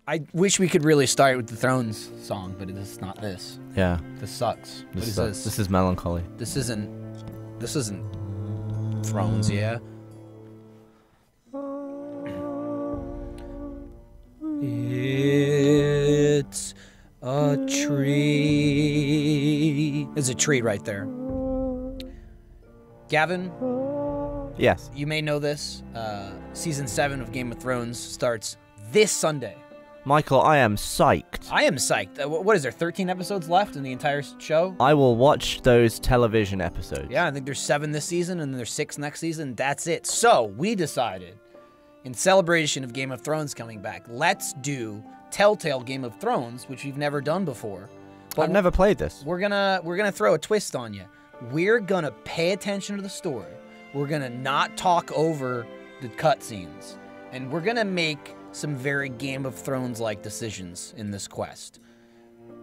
I wish we could really start with the Thrones song, but it's not this. Yeah. This sucks. What is sucks. this? This is melancholy. This isn't Thrones, yeah? It's a tree. There's a tree right there. Gavin? Yes. You may know this. Season 7 of Game of Thrones starts this Sunday. Michael, I am psyched. I am psyched. What is there, 13 episodes left in the entire show? I will watch those television episodes. Yeah, I think there's 7 this season, and then there's 6 next season. That's it. So, we decided, in celebration of Game of Thrones coming back, let's do Telltale Game of Thrones, which we've never done before. But I've never played this. We're gonna throw a twist on you. We're gonna pay attention to the story. We're gonna not talk over the cutscenes, and we're gonna make some very Game of Thrones-like decisions in this quest.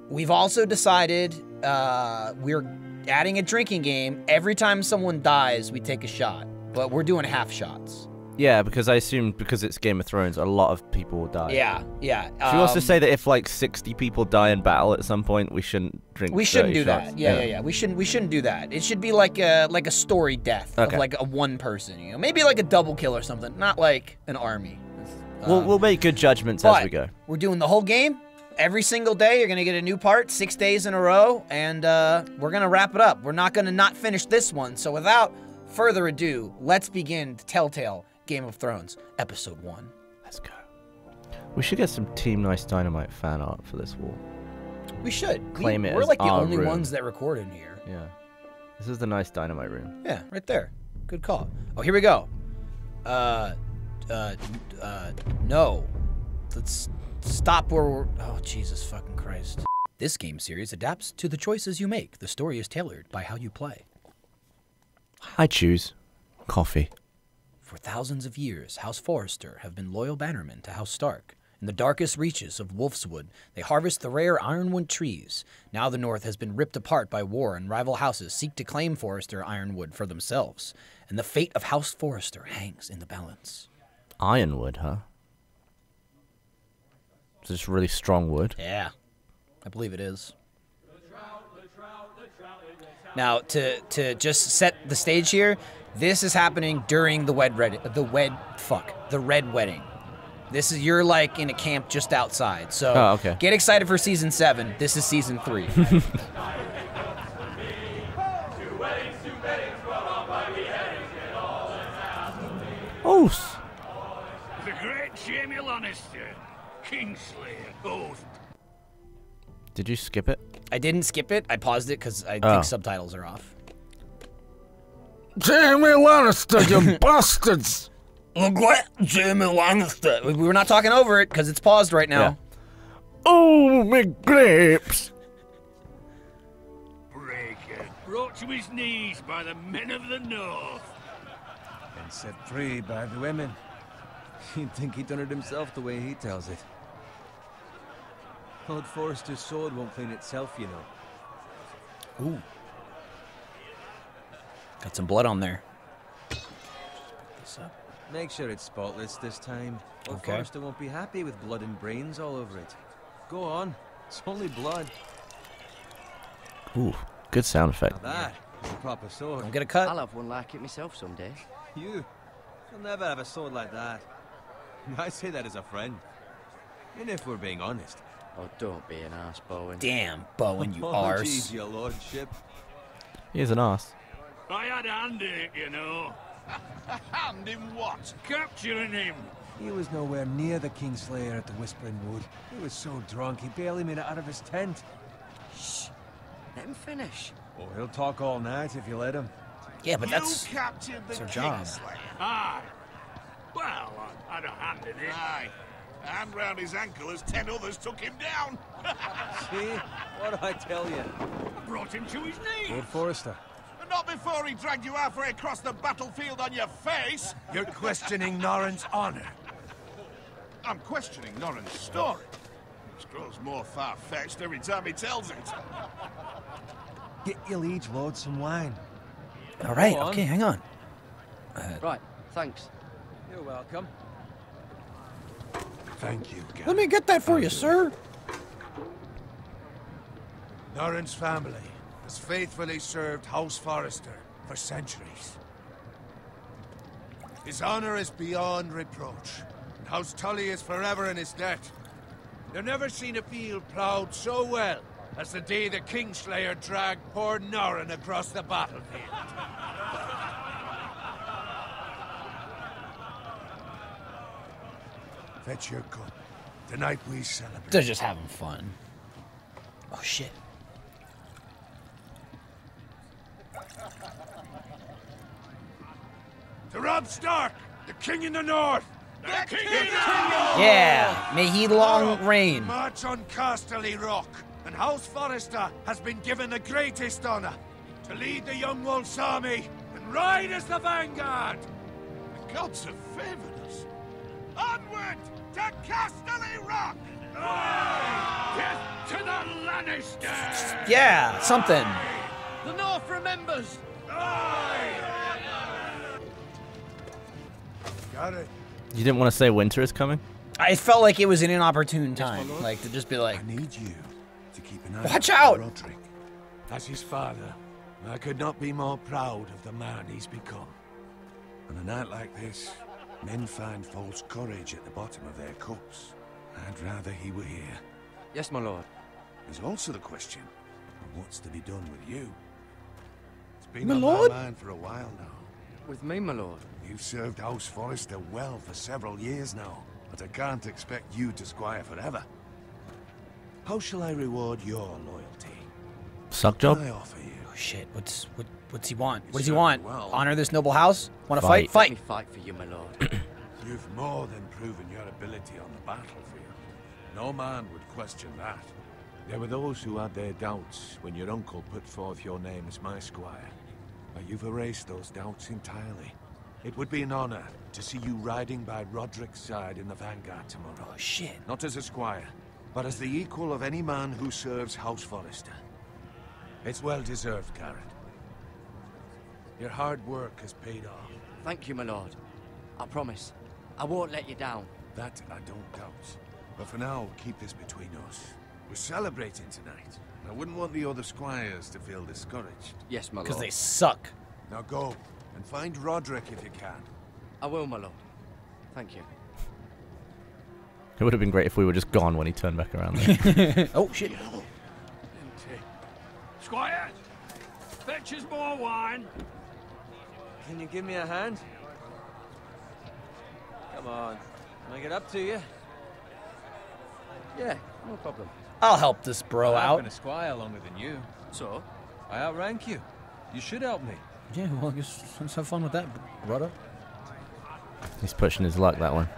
We've also decided we're adding a drinking game. Every time someone dies, we take a shot, but we're doing half shots. Yeah, because I assume because it's Game of Thrones, a lot of people will die. Yeah. Should we also say that if like 60 people die in battle at some point, we shouldn't drink? We shouldn't do shots? that. Yeah. We shouldn't do that. It should be like a story death of like a one person. You know, maybe like a double kill or something, not like an army. We'll make good judgments as we go. We're doing the whole game. Every single day, you're gonna get a new part, 6 days in a row, and we're gonna wrap it up. We're not gonna not finish this one. So without further ado, let's begin Telltale Game of Thrones, Episode 1. Let's go. We should get some Team Nice Dynamite fan art for this wall. We should. Claim it We're as like the our only room. ones that record in here. Yeah. This is the Nice Dynamite room. Yeah, right there. Good call. Oh, here we go. No. Let's stop where we're... Oh, Jesus fucking Christ. This game series adapts to the choices you make. The story is tailored by how you play. I choose coffee. For thousands of years, House Forrester have been loyal bannermen to House Stark. In the darkest reaches of Wolfswood, they harvest the rare ironwood trees. Now the North has been ripped apart by war, and rival houses seek to claim Forrester ironwood for themselves. And the fate of House Forrester hangs in the balance. Ironwood, huh? It's just really strong wood. Yeah, I believe it is. Now, to just set the stage here, this is happening during the Red Wedding. This is, you're like in a camp just outside. So okay. Get excited for season 7. This is season 3. Oh. The great Jamie Lannister, Kingslayer, oath. Did you skip it? I didn't skip it. I paused it because I think subtitles are off. Jamie Lannister, you bastards! Look what? Jamie Lannister. We were not talking over it because it's paused right now. Yeah. Oh, me grapes! Breaker, brought to his knees by the men of the North. And set free by the women. You'd think he'd done it himself the way he tells it. Lord Forrester's sword won't clean itself, you know. Ooh. Got some blood on there. Make sure it's spotless this time. Lord Okay. Forrester won't be happy with blood and brains all over it. Go on. It's only blood. Ooh, good sound effect. Now that is a proper sword. I'm gonna cut. I'll have one like it myself someday. You'll never have a sword like that. I say that as a friend. And if we're being honest. Oh, don't be an arse, Bowen. Damn, Bowen, you Oh, arse. jeez, your lordship. He is an arse. I had a hand in it, you know. Hand in what? Capturing him. He was nowhere near the Kingslayer at the Whispering Wood. He was so drunk he barely made it out of his tent. Shh. Let him finish. Oh, he'll talk all night if you let him. Yeah, but that's... You captured the our job. Kingslayer. Aye. Well, I had a hand in it. Aye. A hand round his ankle as 10 others took him down. See? What do I tell you? I brought him to his knees. Lord Forrester. But not before he dragged you halfway across the battlefield on your face. You're questioning Norrin's honor. I'm questioning Norrin's story. It grows more far-fetched every time he tells it. Get your liege lord some wine. All right, Go on. okay, hang on. Right, thanks. You're welcome. Thank you, Gavin. Let me get that for you, sir. Norrin's family has faithfully served House Forrester for centuries. His honor is beyond reproach, and House Tully is forever in his debt. They've never seen a field ploughed so well as the day the Kingslayer dragged poor Norrin across the battlefield. Fetch your cup. Tonight we celebrate. They're just having fun. Oh, shit. To Robb Stark, the King in the North! The king in the north! Yeah, may he long Tomorrow, reign. March on Casterly Rock, and House Forrester has been given the greatest honor to lead the Young Wolf's army and ride as the vanguard. The gods have favored us. Onward to Casterly Rock! Death to the Lannisters! Yeah, something. The North remembers! Got it. You didn't want to say winter is coming? I felt like it was an inopportune time. Like, to just be like, I need you to keep an eye Watch on out! Roderick. As his father, I could not be more proud of the man he's become. On a night like this, men find false courage at the bottom of their cups. I'd rather he were here. Yes, my lord. There's also the question of what's to be done with you. It's been My on lord? my mind for a while now. With me, my lord. You've served House Forrester well for several years now, but I can't expect you to squire forever. How shall I reward your loyalty? Suck What job? can I offer you? oh shit, what's he want? What does he served want? well. Honor this noble house? Want to Fight. fight? Let me Fight. fight for you, my lord. You've more than proven your ability on the battlefield. No man would question that. There were those who had their doubts when your uncle put forth your name as my squire. But you've erased those doubts entirely. It would be an honor to see you riding by Roderick's side in the vanguard tomorrow. Oh shit. Not as a squire, but as the equal of any man who serves House Forrester. It's well deserved, Garrett. Your hard work has paid off. Thank you, my lord. I promise. I won't let you down. That I don't doubt. But for now, keep this between us. We're celebrating tonight. I wouldn't want the other squires to feel discouraged. Yes, my lord. Because they suck. Now go, and find Roderick if you can. I will, my lord. Thank you. It would have been great if we were just gone when he turned back around there. Oh shit. Squire, fetch us more wine. Can you give me a hand? Come on. Can I get up to you? Yeah, no problem. I'll help this bro I've out. been a squire longer than you. So? I outrank you. You should help me. Yeah, well, I guess let's have fun with that, brother. He's pushing his luck, that one.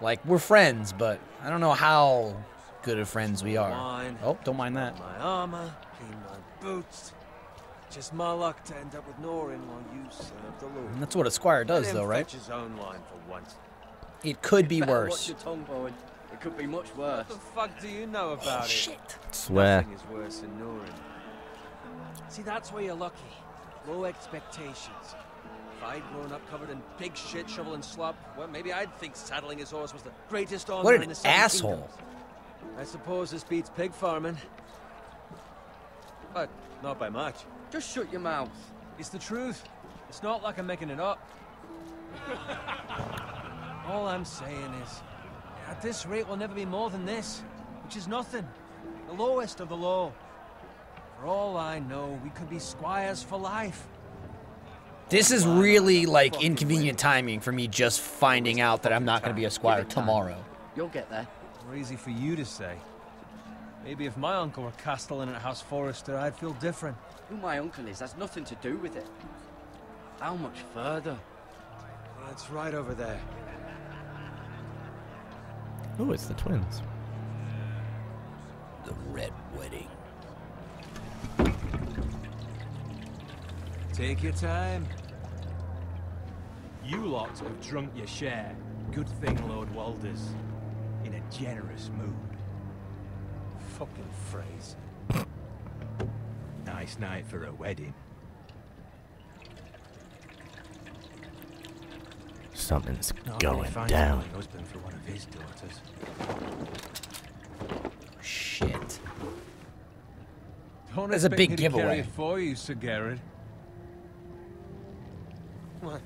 Like, we're friends, but I don't know how good of friends we are. Wine. Oh, don't mind that. My armor, clean my boots. Just my luck to end up with Norrin while you serve the Lord. And that's what a squire does, Let him though, right? fetch his own wine for once. It could be Better Watch worse. your tongue, Bowen. It could be much worse. What the fuck do you know about it? Shit. Swear. Nothing is worse than Norrin. See, that's where you're lucky. Low expectations. If I'd grown up covered in pig shit, shovel, and slop, well, maybe I'd think saddling his horse was the greatest honor What in an the Seven asshole. Kingdoms. I suppose this beats pig farming. But not by much. Just shut your mouth. It's the truth. It's not like I'm making it up. All I'm saying is, at this rate, we'll never be more than this, which is nothing. The lowest of the low. For all I know, we could be squires for life. This is really, like, inconvenient timing for me just finding out that I'm not going to be a squire Give it time. tomorrow. You'll get there. More easy for you to say. Maybe if my uncle were castellan at House Forrester, I'd feel different. Who my uncle is has nothing to do with it. How much further? It's right over there. Oh, it's the twins. The Red Wedding. Take your time. You lot have drunk your share. Good thing Lord Walder's in a generous mood. Fucking phrase. Nice night for a wedding. Something's Not going really fine down. for my husband for one of his daughters. Shit. Don't There's a expect big me to carry giveaway. it for you, Sir Garrett. What?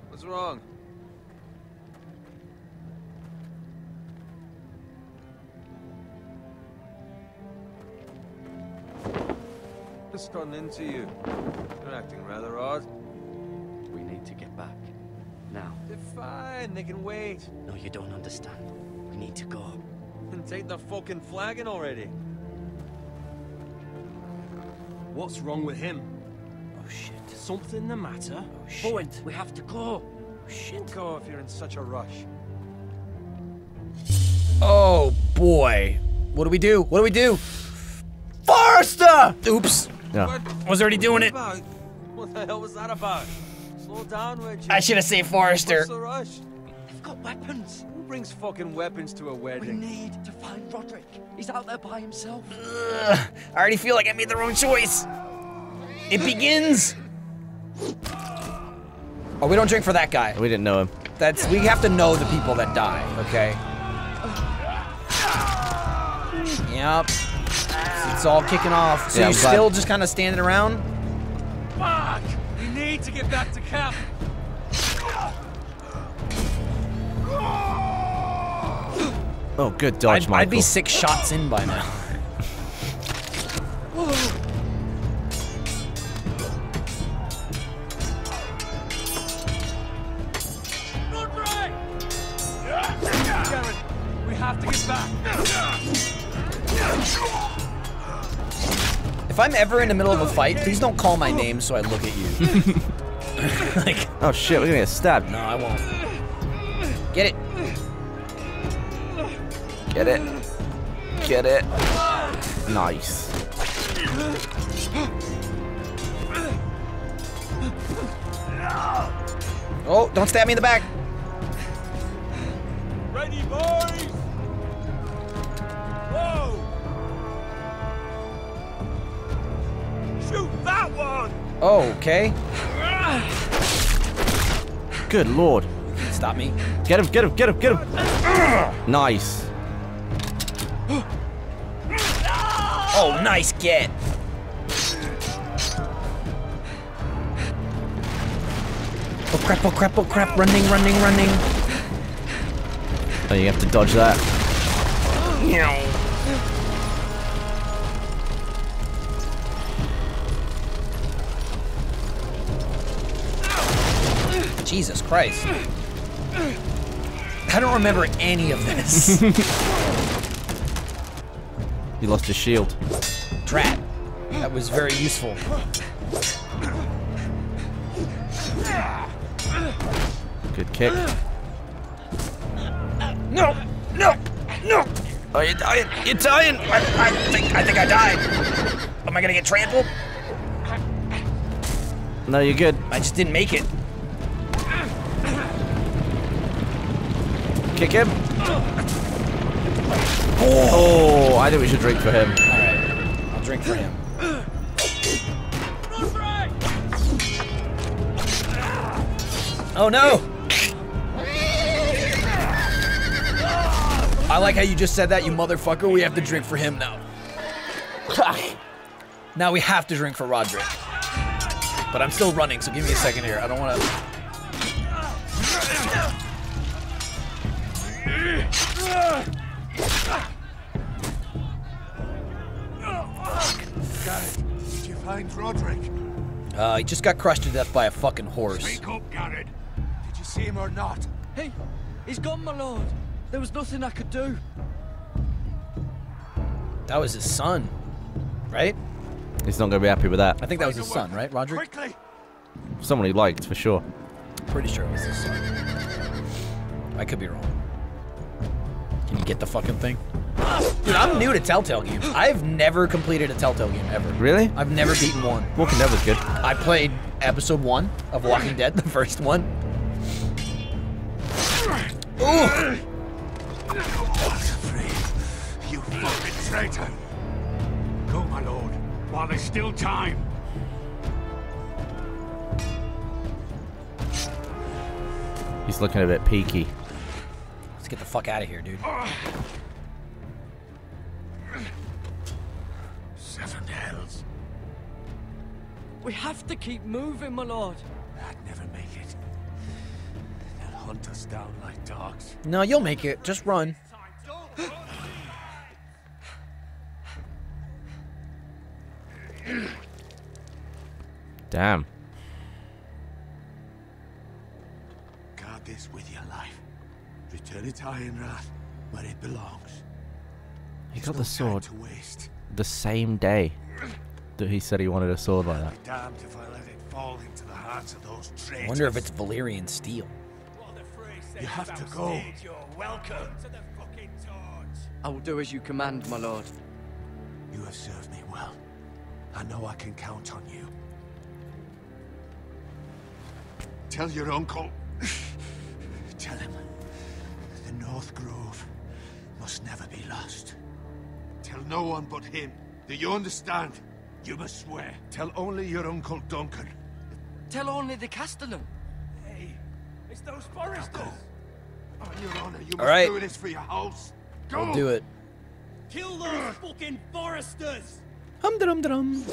What's wrong? What's gotten into you? You're acting rather odd. We need to get back. Now. They're fine, they can wait. No, you don't understand. We need to go. And take the fucking flagon already. What's wrong with him? Oh shit. Something the matter? Oh shit. Boyd, we have to go. Shit. Go if you're in such a rush. Oh boy. What do we do? What do we do? Forrester! Oops. Yeah. Was already doing it. About? What the hell was that about? Slow down, Reggie. I should have saved Forrester. What's the rush? They've got weapons. Who brings fucking weapons to a We wedding? need to find Roderick. He's out there by himself. Ugh, I already feel like I made the wrong choice. It begins. Oh, we don't drink for that guy. We didn't know him. We have to know the people that die, okay? Yep. It's all kicking off. So Yeah, you're I'm glad- still just kind of standing around? Fuck! We need to get back to camp. Oh, good dodge, Michael. I'd be 6 shots in by now. Roderick! Gavin, we have to get back. If I'm ever in the middle of a fight, please don't call my name so I look at you. Like, Oh shit, we're gonna get stabbed. no, I won't. Get it. Get it. Get it. Nice. Oh, don't stab me in the back. Ready, boys! Whoa! Shoot that one! Oh, okay. Good lord. Stop me. Get him, get him, get him, get him. Nice. Oh, nice get. Oh crap, oh crap, oh crap. Running, running, running. Oh, you have to dodge that. Jesus Christ. I don't remember any of this. He lost his shield. Drat. That was very useful. Good kick. No! No! No! Oh, you're dying. You're dying. I think I died. Am I gonna get trampled? No, you're good. I just didn't make it. Kick him. Oh, I think we should drink for him. Alright. I'll drink for him. Oh no! I like how you just said that, you motherfucker. We have to drink for him now. Now we have to drink for Roderick. But I'm still running, so give me a second here. I don't want to... Did you find Roderick? He just got crushed to death by a fucking horse. Speak up, Garrett. Did you see him or not? Hey, he's gone, my lord. There was nothing I could do. That was his son, right? He's not gonna be happy with that. I think that was his son, right, Roderick? Quickly! Someone he liked, for sure. Pretty sure it was his son. I could be wrong. Can you get the fucking thing? Dude, I'm new to Telltale games. I've never completed a Telltale game, ever. Really? I've never beaten one. Walking Dead was good. I played episode 1 of Walking Dead, the first one. Ooh! Free. You fucking traitor! Go, my lord, while there's still time. He's looking a bit peaky. Let's get the fuck out of here, dude. 7 hells. We have to keep moving, my lord. I'd never make it. They'll hunt us down like dogs. No, you'll make it. Just run. Damn. Guard this with your life. Return it to Ironrath, where it belongs. He There's got no the sword time to waste. the same day that he said he wanted a sword like that. I'll be damned if I let it fall into the hearts of those traitors. I wonder if it's Valyrian steel. You have to go. You're welcome to the fucking torch. I will do as you command, my lord. You have served me well. I know I can count on you. Tell your uncle. Tell him the North Grove must never be lost. Tell no one but him. Do you understand? You must swear. Tell only your Uncle Duncan. Tell only the Castellan. Hey, it's those Forresters. On your honor, you All must right. do this for your house. Go. We'll do it. Kill those fucking Forresters. Hum-da-dum-da-dum.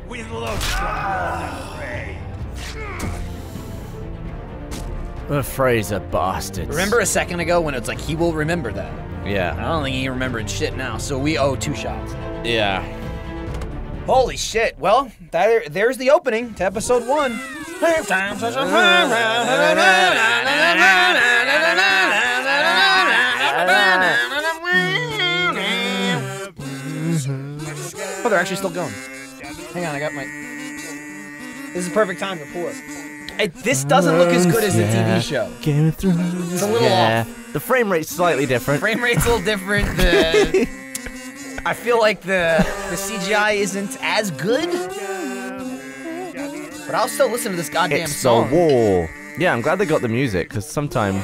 With love, Ray. The Fraser bastards. Remember a second ago when it's like he will remember that? I Yeah. don't think he remembered shit now, so we owe 2 shots. Yeah. Holy shit. Well, there's the opening to episode 1. Oh, they're actually still going. Hang on, I got my... This is perfect time to pour. Hey, this doesn't look as good as the TV show. Game of Thrones. It's a little off. The frame rate's slightly different. Frame rate's a little different. I feel like the CGI isn't as good. But I'll still listen to this goddamn It's song. a war. Yeah, I'm glad they got the music, because sometimes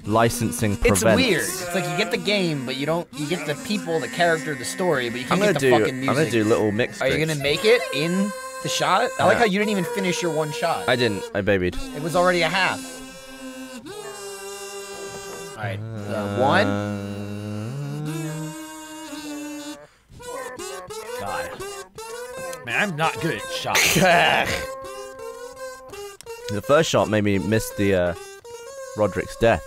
licensing prevents... It's weird. It's like you get the game, but you don't. You get the people, the character, the story, but you can't get the fucking music. I'm gonna do little mix. Are you gonna make it in the shot? I like how you didn't even finish your 1 shot. I didn't. I babied. It was already a half. All right, 1. God, man, I'm not good at shots. The first shot made me miss the Roderick's death.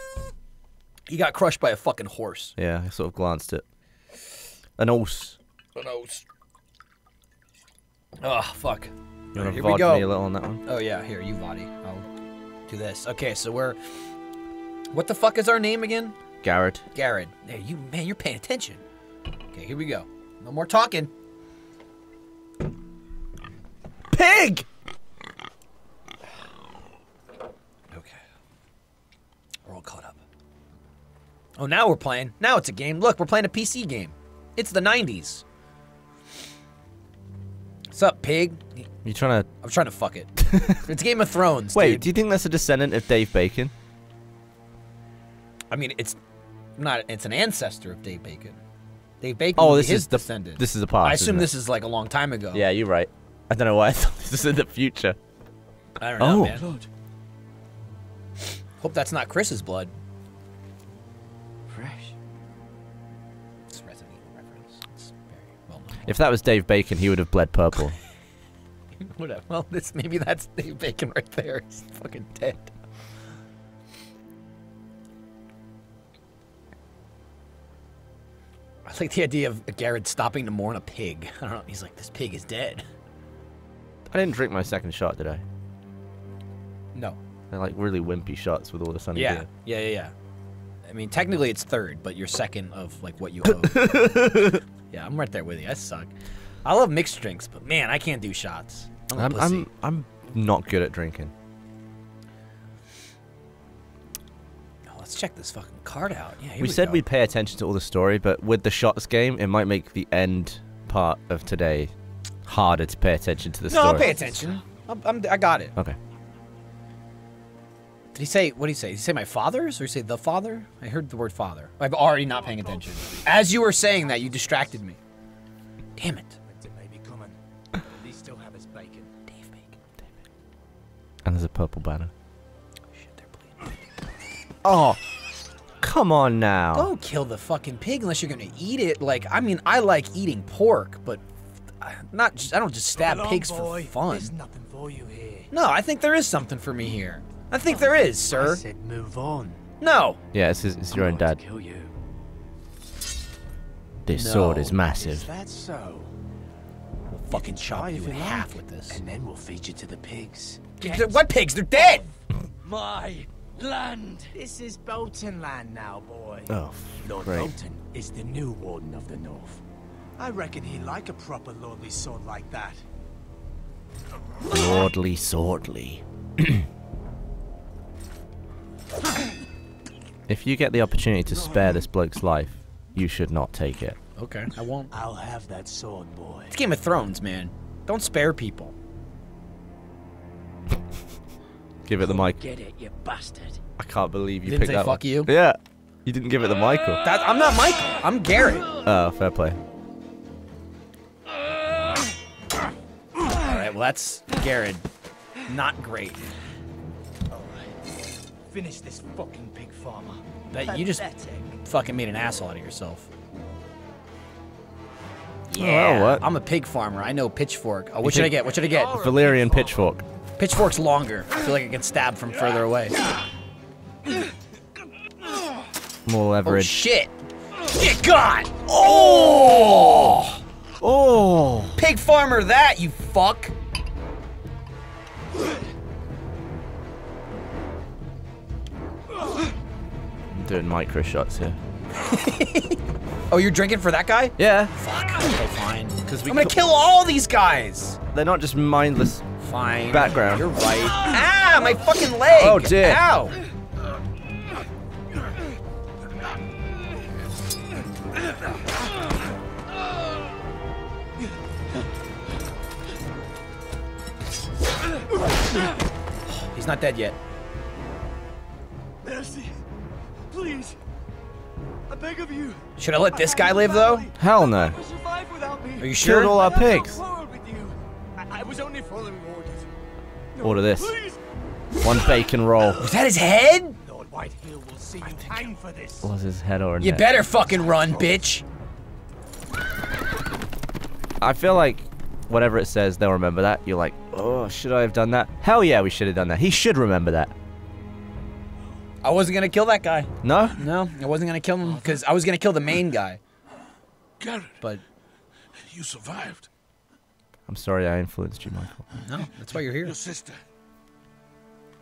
He got crushed by a fucking horse. Yeah, I sort of glanced at an horse. Oh, fuck. You want to Here we vod go. me a little on that one? Oh, yeah, here, you Vadi. I'll do this. Okay, so we're... What the fuck is our name again? Garrett. Garrett. Hey, man, you're paying attention. Okay, here we go. No more talking. Pig! Okay. We're all caught up. Oh, now we're playing. Now it's a game. Look, we're playing a PC game. It's the 90s. What's up, pig? You trying to... I'm trying to fuck it. It's Game of Thrones, Wait, dude. do you think that's a descendant of Dave Bacon? I mean, it's not. It's an ancestor of Dave Bacon. Dave Bacon Oh, would be this his is the descendant. This is the past. I assume isn't it? this is like a long time ago. Yeah, you're right. I don't know why I thought this was in the future. I don't know, Oh. man. Hope that's not Chris's blood. Fresh. It's a Resident Evil reference. It's very well known. If that was Dave Bacon, he would have bled purple. Whatever. Well, maybe that's Dave Bacon right there. He's fucking dead. I like the idea of Garrett stopping to mourn a pig. I don't know. He's like, this pig is dead. I didn't drink my second shot, did I? No. They're like really wimpy shots with all the sunny Yeah. beer. Yeah. I mean, technically it's third, but you're second of like what you owe. Yeah, I'm right there with you. I suck. I love mixed drinks, but man, I can't do shots. I'm a pussy. I'm not good at drinking. Oh, let's check this fucking card out. Yeah, here We we said go. we'd pay attention to all the story, but with the shots game, it might make the end part of today harder to pay attention to the No, story. I'll pay attention. I got it. Okay. Did he say, what did he say? Did he say my father's or did he say the father? I heard the word father. I'm already not paying attention. As you were saying that, you distracted me. Damn it. Winter may be coming. But he still have his bacon. Dave Bacon. And there's a purple banner. Shit, they're bleeding. Oh, come on now. Don't kill the fucking pig unless you're gonna eat it. Like, I mean, I like eating pork, but I don't just stab pigs for fun. There's nothing for you here. No, I think there is something for me here. I think there is, sir. I said move on. No. Yeah, it's your own dad. Kill you. This No. sword is massive. Is that so? We'll fucking chop Try you if in you half like, with this. and then we'll feed you to the pigs. What pigs? They're dead. My land! This is Bolton land now, boy. Oh, Lord great. Bolton is the new Warden of the North. I reckon he'd like a proper lordly sword like that. Lordly swordly. If you get the opportunity to spare this bloke's life, you should not take it. Okay, I won't. I'll have that sword, boy. It's Game of Thrones, man. Don't spare people. Give it the mic. Get it, you bastard. I can't believe you Didn't picked say that fuck one. you? Yeah. You didn't give it the Michael. I'm not Michael. I'm Garrett. Oh, fair play. All right, well that's Garrett. Not great. Finish this fucking pig farmer. That you just Pathetic. fucking made an asshole out of yourself. well, what? I'm a pig farmer. I know pitchfork. Oh, what should I get? What should I get? Valyrian pitchfork. Pitchfork's longer. I feel like I can stab from further away. More Oh leverage. shit! Get God! Oh! Oh! Pig farmer that, you fuck! I'm doing micro shots here. Oh, you're drinking for that guy? Yeah. Fuck. Okay, fine. Because I'm gonna kill all these guys! They're not just mindless. Fine. Background. You're right. Ah, my fucking leg! Oh, dear. Ow! He's not dead yet. Mercy. Please. I beg of you. Should I let this guy live, though? Hell no. Never survive without me. Are you sure? Killed all our I have no pigs. quarrel with you. I was only following orders. No, Order this. Please. One bacon roll. Was that his head? Lord Whitehill will see you hang for this. Was his head or a You neck? better fucking run, bitch. I feel like whatever it says, they'll remember that. You're like, oh, should I have done that? Hell yeah, we should have done that. He should remember that. I wasn't gonna kill that guy. No? No, I wasn't gonna kill him because I was gonna kill the main guy. Garrett, But you survived. I'm sorry I influenced you, Michael. no, that's why you're here. Your sister.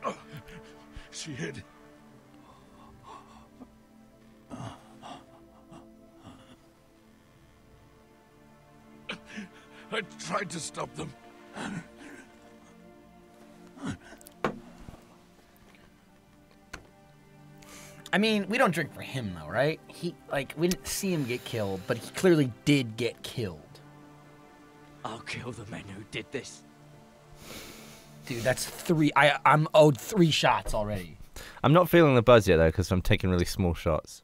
Oh, she hid. I tried to stop them. I mean, we don't drink for him though, right? We didn't see him get killed, but he clearly did get killed. I'll kill the men who did this. Dude, that's 3. I'm owed 3 shots already. I'm not feeling the buzz yet, though, because I'm taking really small shots.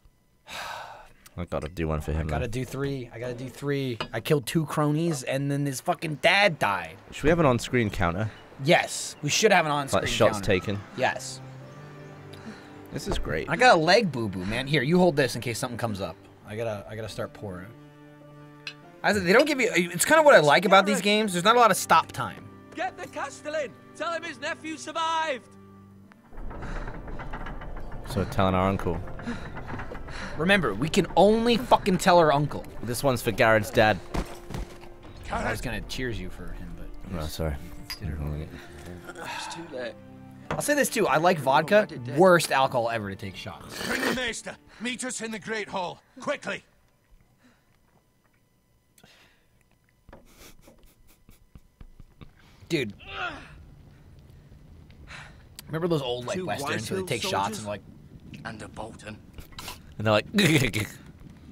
I gotta do one for him, I gotta do 3. I killed 2 cronies, and then his fucking dad died. Should we have an on-screen counter? Yes, we should have an on-screen Like shots counter. taken? Yes. This is great. I got a leg boo-boo, man. Here, you hold this in case something comes up. I gotta start pouring. They don't give you. It's kind of what I like about these games. There's not a lot of stop time. Get the Castellan! Tell him his nephew survived! So telling our uncle. Remember, we can only fucking tell our uncle. This one's for Garrett's dad. I was gonna cheers you for him, but Oh, sorry. It's too late. I'll say this too. I like vodka. Worst alcohol ever to take shots. Bring the maester. Meet us in the Great Hall. Quickly. Dude. Remember those old like Two westerns where they take Whitehill shots soldiers? and like, And a Bolton. And they're like,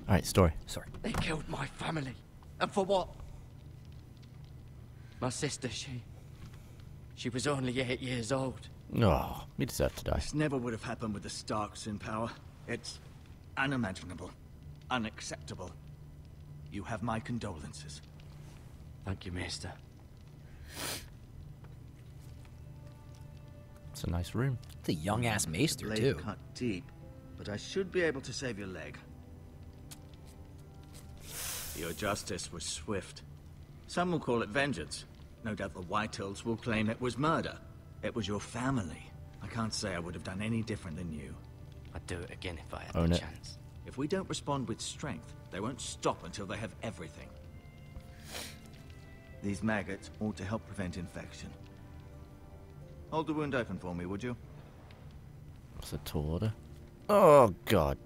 alright, story. sorry. They killed my family. And for what? My sister, she was only 8 years old. No, we deserve to die. This never would have happened with the Starks in power. It's unimaginable. Unacceptable. You have my condolences. Thank you, Maester. It's a nice room. It's a young-ass maester, Blade too. cut deep, but I should be able to save your leg. Your justice was swift. Some will call it vengeance. No doubt the Whitehills will claim it was murder. It was your family. I can't say I would have done any different than you. I'd do it again if I had Own the it. chance. If we don't respond with strength, they won't stop until they have everything. These maggots ought to help prevent infection. Hold the wound open for me, would you? What's a tall order? Oh, God.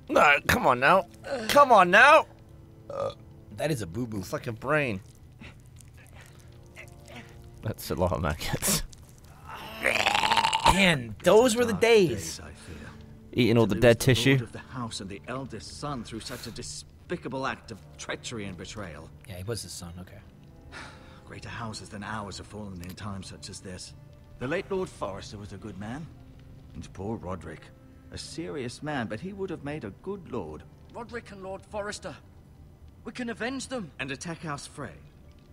No, come on now. Come on now. That is a boo-boo. It's like a brain. That's a lot of maggots. Man, those were the days. I fear. Eating all To the lose dead the tissue. Lord of the house and the eldest son through such a despicable act of treachery and betrayal. Yeah, he was his son, okay. Greater houses than ours have fallen in times such as this. The late Lord Forrester was a good man. And poor Roderick. A serious man, but he would have made a good lord. Roderick and Lord Forrester. We can avenge them. And attack House Frey.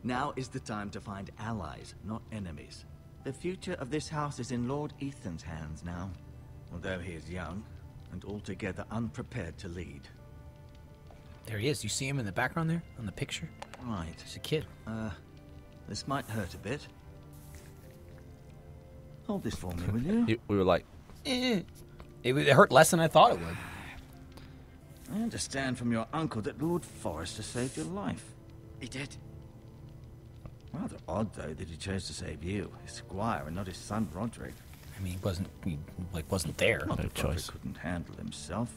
Now is the time to find allies, not enemies. The future of this house is in Lord Ethan's hands now. Although he is young, and altogether unprepared to lead. There he is. You see him in the background there? On the picture? Right. He's a kid. This might hurt a bit. Hold this for me, will you? We were like, It hurt less than I thought it would. I understand from your uncle that Lord Forrester saved your life. He did. Rather odd, though, that he chose to save you, his squire, and not his son Roderick. I mean, he wasn't there. Not No that choice. Roderick couldn't handle himself.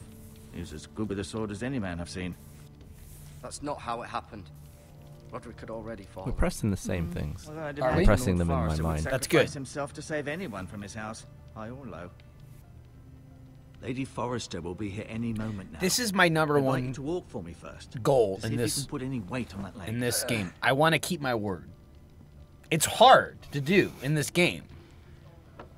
He was as good with a sword as any man I've seen. That's not how it happened. Roderick had already we're fallen. pressing the same things. Although I Are didn't we? think Pressing Lord them in my Forrester would mind. That's sacrifice good. himself to save anyone from his house, high or low. Lady Forrester will be here any moment now. This is my number I'd like one you to walk for me first. goal to see in if this you can put any weight on that leg. in this game. I want to keep my word. It's hard to do in this game.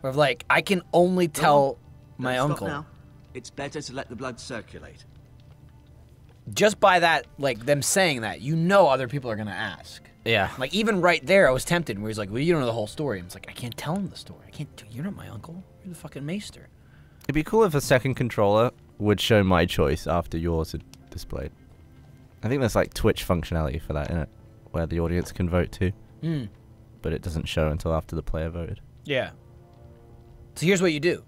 Where like I can only tell my Don't uncle stop now. It's better to let the blood circulate. just by that, like them saying that, you know other people are gonna ask. Yeah. Like even right there, I was tempted. Where he's like, "Well, you don't know the whole story." I was like, "I can't tell him the story. I can't. You're not my uncle. You're the fucking maester." It'd be cool if a second controller would show my choice after yours had displayed. I think there's like Twitch functionality for that, innit? Where the audience can vote too. Hmm. But it doesn't show until after the player voted. Yeah. So here's what you do.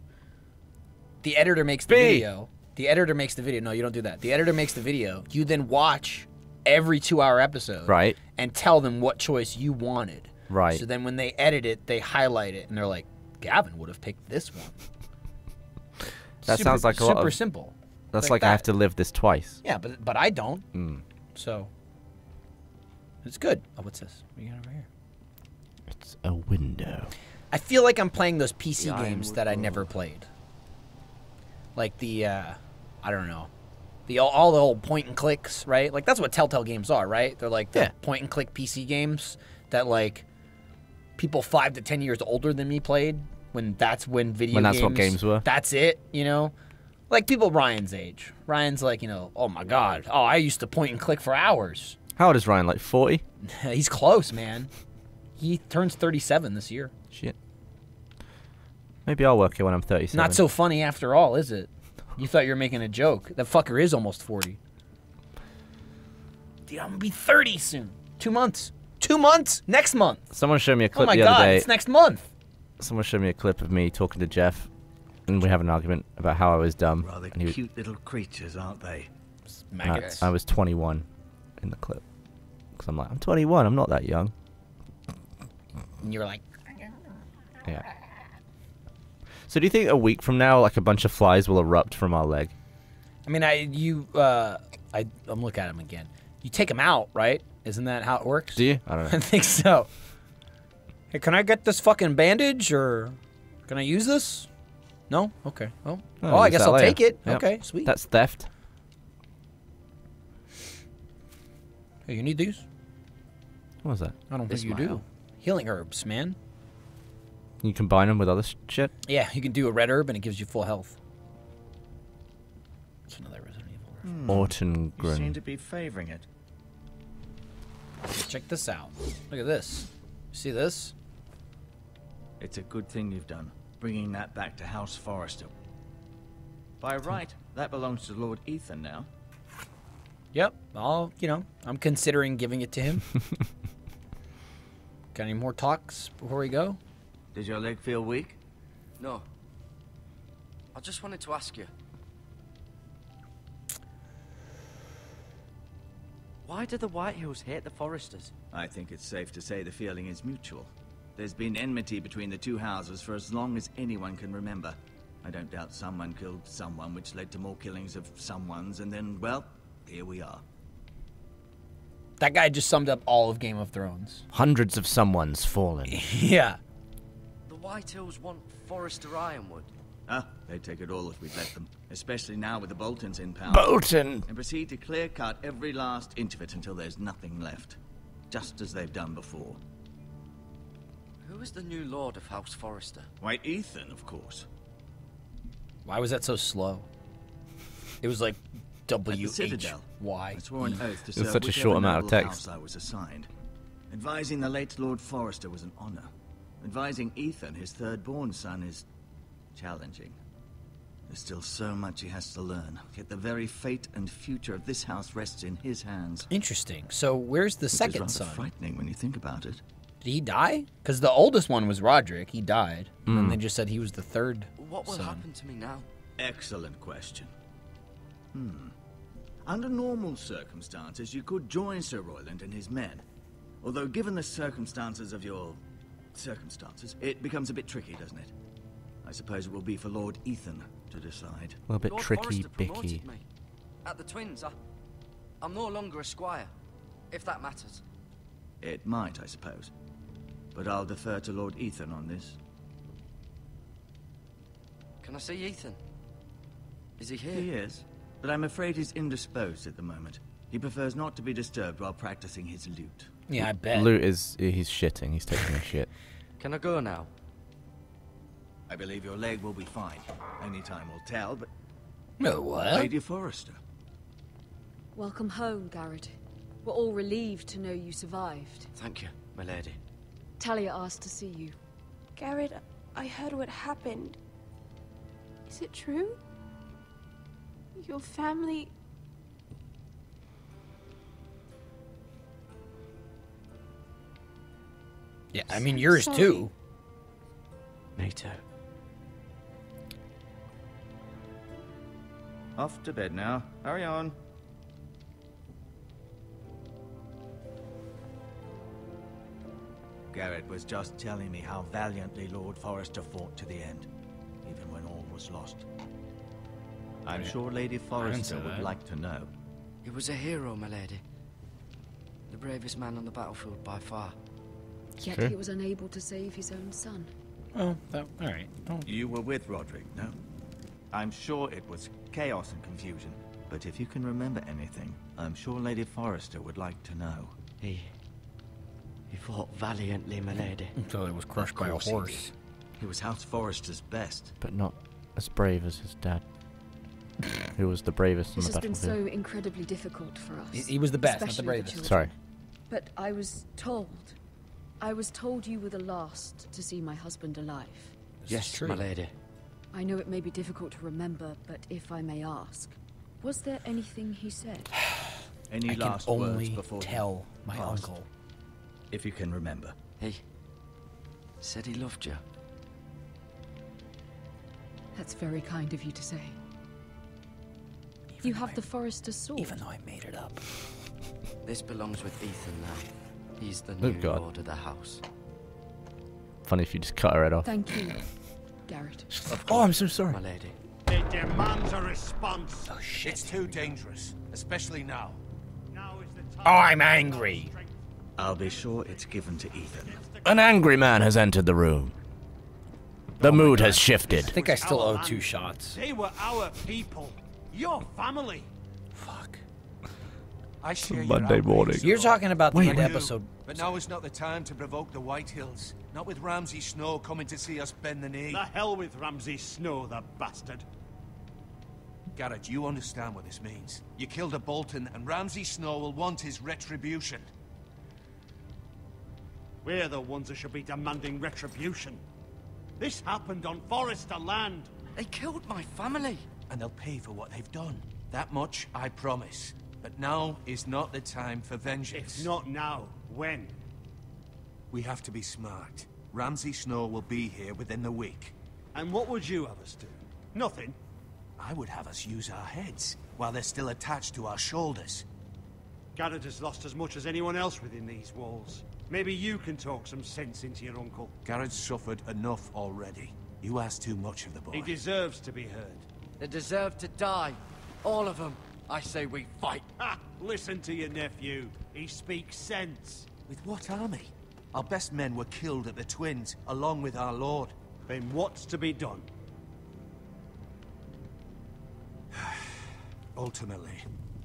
The editor makes the B. video. The editor makes the video. No, you don't do that. The editor makes the video. You then watch every 2-hour episode. Right. And tell them what choice you wanted. Right. So then when they edit it, they highlight it, and they're like, Gavin would have picked this one. That sounds like a lot super of- simple. That's like I have to live this twice. Yeah, but I don't. Mm. So it's good. Oh, what's this? What you got over here? It's a window. I feel like I'm playing those PC The games Ironwood that I Road. never played. Like the, I don't know, all the old point and clicks, right? Like that's what Telltale games are, right? They're like the Yeah. point and click PC games that like people 5 to 10 years older than me played when that's when video When games. that's what games were. That's it, you know? Like people Ryan's age. Ryan's like, you know, oh my God. Oh, I used to point and click for hours. How old is Ryan? Like 40? He's close, man. He turns 37 this year. Shit. Maybe I'll work here when I'm 37. Not so funny after all, is it? You thought you were making a joke. That fucker is almost 40. Dude, I'm gonna be 30 soon. 2 months. 2 months? Next month. Someone showed me a Oh clip my the other God, day. it's next month. Someone showed me a clip of me talking to Jeff, and we have an argument about how I was dumb. Rather And he, cute little creatures, aren't they? Maggots. I was 21 in the clip. Because I'm like, I'm 21, I'm not that young. And you were like, Yeah. So do you think a week from now, like a bunch of flies will erupt from our leg? I mean, I'm looking at him again. You take him out, right? Isn't that how it works? Do you? I don't I know. think so. Hey, can I get this fucking bandage, or can I use this? No? Okay. Well, Oh, I use guess that I'll later. take it. Yep. Okay, sweet. That's theft. Hey, you need these? What was that? I don't This think you might do. help. Healing herbs, man. You combine them with other shit? Yeah, you can do a red herb and it gives you full health. It's another Resident Evil reference. You seem Ortengren. to be favoring it. Check this out. Look at this. See this? It's a good thing you've done, bringing that back to House Forrester. By right, that belongs to Lord Ethan now. Yep. I'm considering giving it to him. Got any more talks before we go? Does your leg feel weak? No. I just wanted to ask you. Why do the Whitehills hate the Forresters? I think it's safe to say the feeling is mutual. There's been enmity between the two houses for as long as anyone can remember. I don't doubt someone killed someone, which led to more killings of someones, and then, well, here we are. That guy just summed up all of Game of Thrones. Hundreds of someone's fallen. Yeah. The Whitehills want Forrester Ironwood. Ah, they'd take it all if we'd let them. Especially now with the Boltons in power. Bolton! And proceed to clear-cut every last inch of it until there's nothing left. Just as they've done before. Who is the new Lord of House Forrester? Why, Ethan, of course. Why was that so slow? It was like Citadel. W-H-Y. I swore an oath to It's serve such a whichever short amount of noble text. house I was assigned. Advising the late Lord Forrester was an honor. Advising Ethan, his third-born son, is challenging. There's still so much he has to learn, yet the very fate and future of this house rests in his hands. Interesting. So where's the second Which is rather son? frightening when you think about it. Did he die? Because the oldest one was Roderick. He died. And then they just said he was the third What will son. happen to me now? Excellent question. Under normal circumstances, you could join Sir Royland and his men. Although given the circumstances of your circumstances, it becomes a bit tricky, doesn't it? I suppose it will be for Lord Ethan to decide. A little bit Lord tricky, Forrester bicky. promoted me. At the Twins, I'm no longer a squire, if that matters. It might, I suppose. But I'll defer to Lord Ethan on this. Can I see Ethan? Is he here? He is, but I'm afraid he's indisposed at the moment. He prefers not to be disturbed while practicing his lute. Yeah, I bet. Lute he's shitting. He's taking a shit. Can I go now? I believe your leg will be fine. Only time will tell, but... No, what? Lady Forrester. Welcome home, Garrett. We're all relieved to know you survived. Thank you, my lady. Talia asked to see you. Garrett, I heard what happened. Is it true? Your family... Yeah, I mean, yours Sorry. too. Me too. Off to bed now. Hurry on. Garrett was just telling me how valiantly Lord Forrester fought to the end, even when all was lost. I'm sure Lady Forrester would like to know. He was a hero, my lady. The bravest man on the battlefield by far. Yet True. he was unable to save his own son. Oh, all right. Oh. You were with Roderick, no? I'm sure it was chaos and confusion, but if you can remember anything, I'm sure Lady Forrester would like to know. He fought valiantly, my lady. Until he was crushed by a course he horse. He was House Forrester's best. But not as brave as his dad, who was the bravest on This the has been battlefield. so incredibly difficult for us. He was the best, not the especially bravest. children. Sorry. But I was told you were the last to see my husband alive. Yes, my lady. I know it may be difficult to remember, but if I may ask, was there anything he said? Any I can last words only before he tell my passed? uncle. If you can remember. He said he loved you. That's very kind of you to say. You have the Forrester's sword. Even though I made it up. This belongs with Ethan now. He's the Oh, new God. lord of the house. Funny if you just cut her head off. Thank you, Garrett. Oh, I'm so sorry. My lady. It demands a response. Oh, shit. It's too dangerous, especially now. Now is the time. I'm angry. I'll be sure it's given to Ethan. An angry man has entered the room. The mood has shifted. I think I still owe 2 shots. They were our people. Your family. Fuck. I share your Monday outrage, morning. Sir You're Robb. talking about the I end do, episode. But now is not the time to provoke the Whitehills. Not with Ramsay Snow coming to see us bend the knee. The hell with Ramsay Snow, the bastard. Garrett, you understand what this means. You killed a Bolton, and Ramsay Snow will want his retribution. We're the ones that should be demanding retribution. This happened on Forrester land. They killed my family. And they'll pay for what they've done. That much I promise. But now is not the time for vengeance. If not now, when? We have to be smart. Ramsay Snow will be here within the week. And what would you have us do? Nothing. I would have us use our heads, while they're still attached to our shoulders. Garrett has lost as much as anyone else within these walls. Maybe you can talk some sense into your uncle. Garrett's suffered enough already. You ask too much of the boy. He deserves to be heard. They deserve to die. All of them. I say we fight. Ha! Listen to your nephew. He speaks sense. With what army? Our best men were killed at the Twins, along with our lord. Then what's to be done? Ultimately,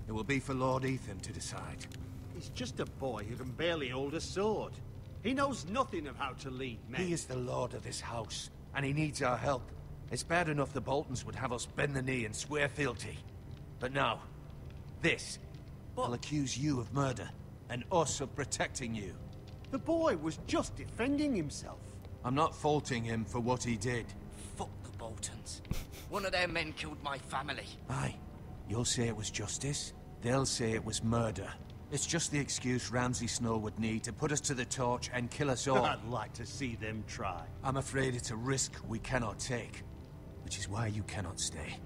it will be for Lord Ethan to decide. He's just a boy who can barely hold a sword. He knows nothing of how to lead men. He is the lord of this house, and he needs our help. It's bad enough the Boltons would have us bend the knee and swear fealty. But now, this. I'll accuse you of murder, and us of protecting you. The boy was just defending himself. I'm not faulting him for what he did. Fuck the Boltons. One of their men killed my family. Aye. You'll say it was justice. They'll say it was murder. It's just the excuse Ramsay Snow would need to put us to the torch and kill us all. I'd like to see them try. I'm afraid it's a risk we cannot take. Which is why you cannot stay.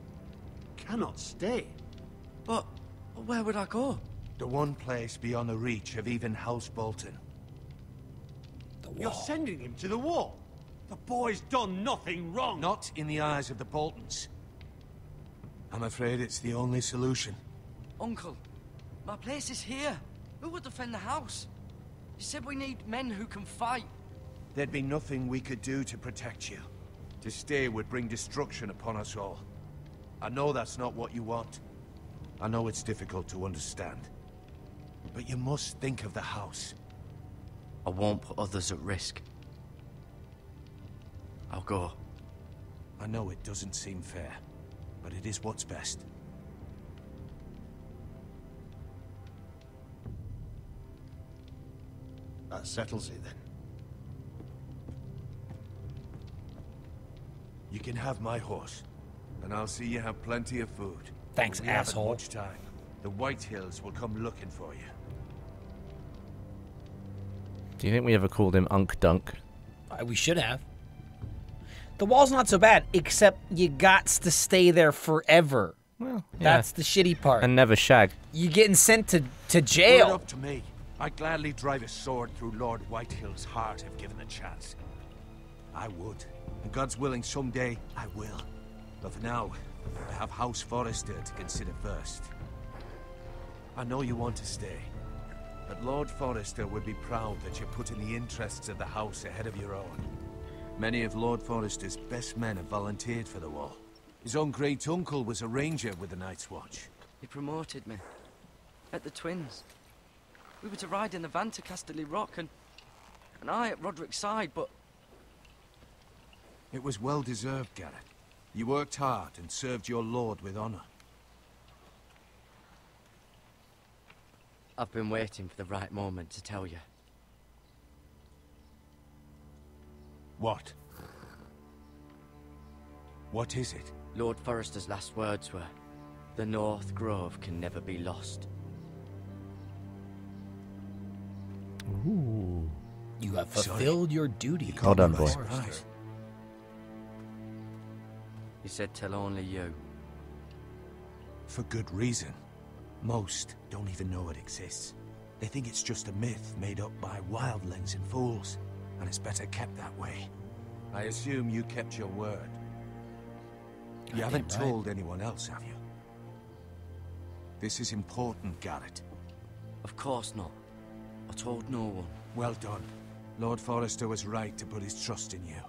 Cannot stay? But where would I go? The one place beyond the reach of even House Bolton. You're sending him to the wall? The boy's done nothing wrong. Not in the eyes of the Boltons. I'm afraid it's the only solution. Uncle, my place is here. Who would defend the house? You said we need men who can fight. There'd be nothing we could do to protect you. To stay would bring destruction upon us all. I know that's not what you want. I know it's difficult to understand. But you must think of the house. I won't put others at risk. I'll go. I know it doesn't seem fair, but it is what's best. That settles it then. You can have my horse, and I'll see you have plenty of food. Thanks, We haven't asshole. much time. The White Hills will come looking for you. Do you think we ever called him Unk Dunk? We should have. The wall's not so bad, except you gots to stay there forever. Well, yeah. That's the shitty part. And never shag. You getting sent to Put it jail. up to me. I'd gladly drive a sword through Lord Whitehill's heart if given the chance. I would. And God's willing, someday I will. But for now, I have House Forrester to consider first. I know you want to stay, but Lord Forrester would be proud that you're putting the interests of the house ahead of your own. Many of Lord Forrester's best men have volunteered for the wall. His own great-uncle was a ranger with the Night's Watch. He promoted me. At the Twins. We were to ride in the van to Casterly Rock and I at Roderick's side, but... It was well-deserved, Garrett. You worked hard and served your lord with honor. I've been waiting for the right moment to tell you. What? What is it? Lord Forrester's last words were, "The North Grove can never be lost." Ooh. You have fulfilled your duty. Well done, boy. Surprise. He said, "Tell only you." For good reason. Most don't even know it exists. They think it's just a myth made up by wildlings and fools, and it's better kept that way. I assume you kept your word. You haven't Goddamn right. told anyone else, have you? This is important, Garrett. Of course not. I told no one. Well done. Lord Forrester was right to put his trust in you.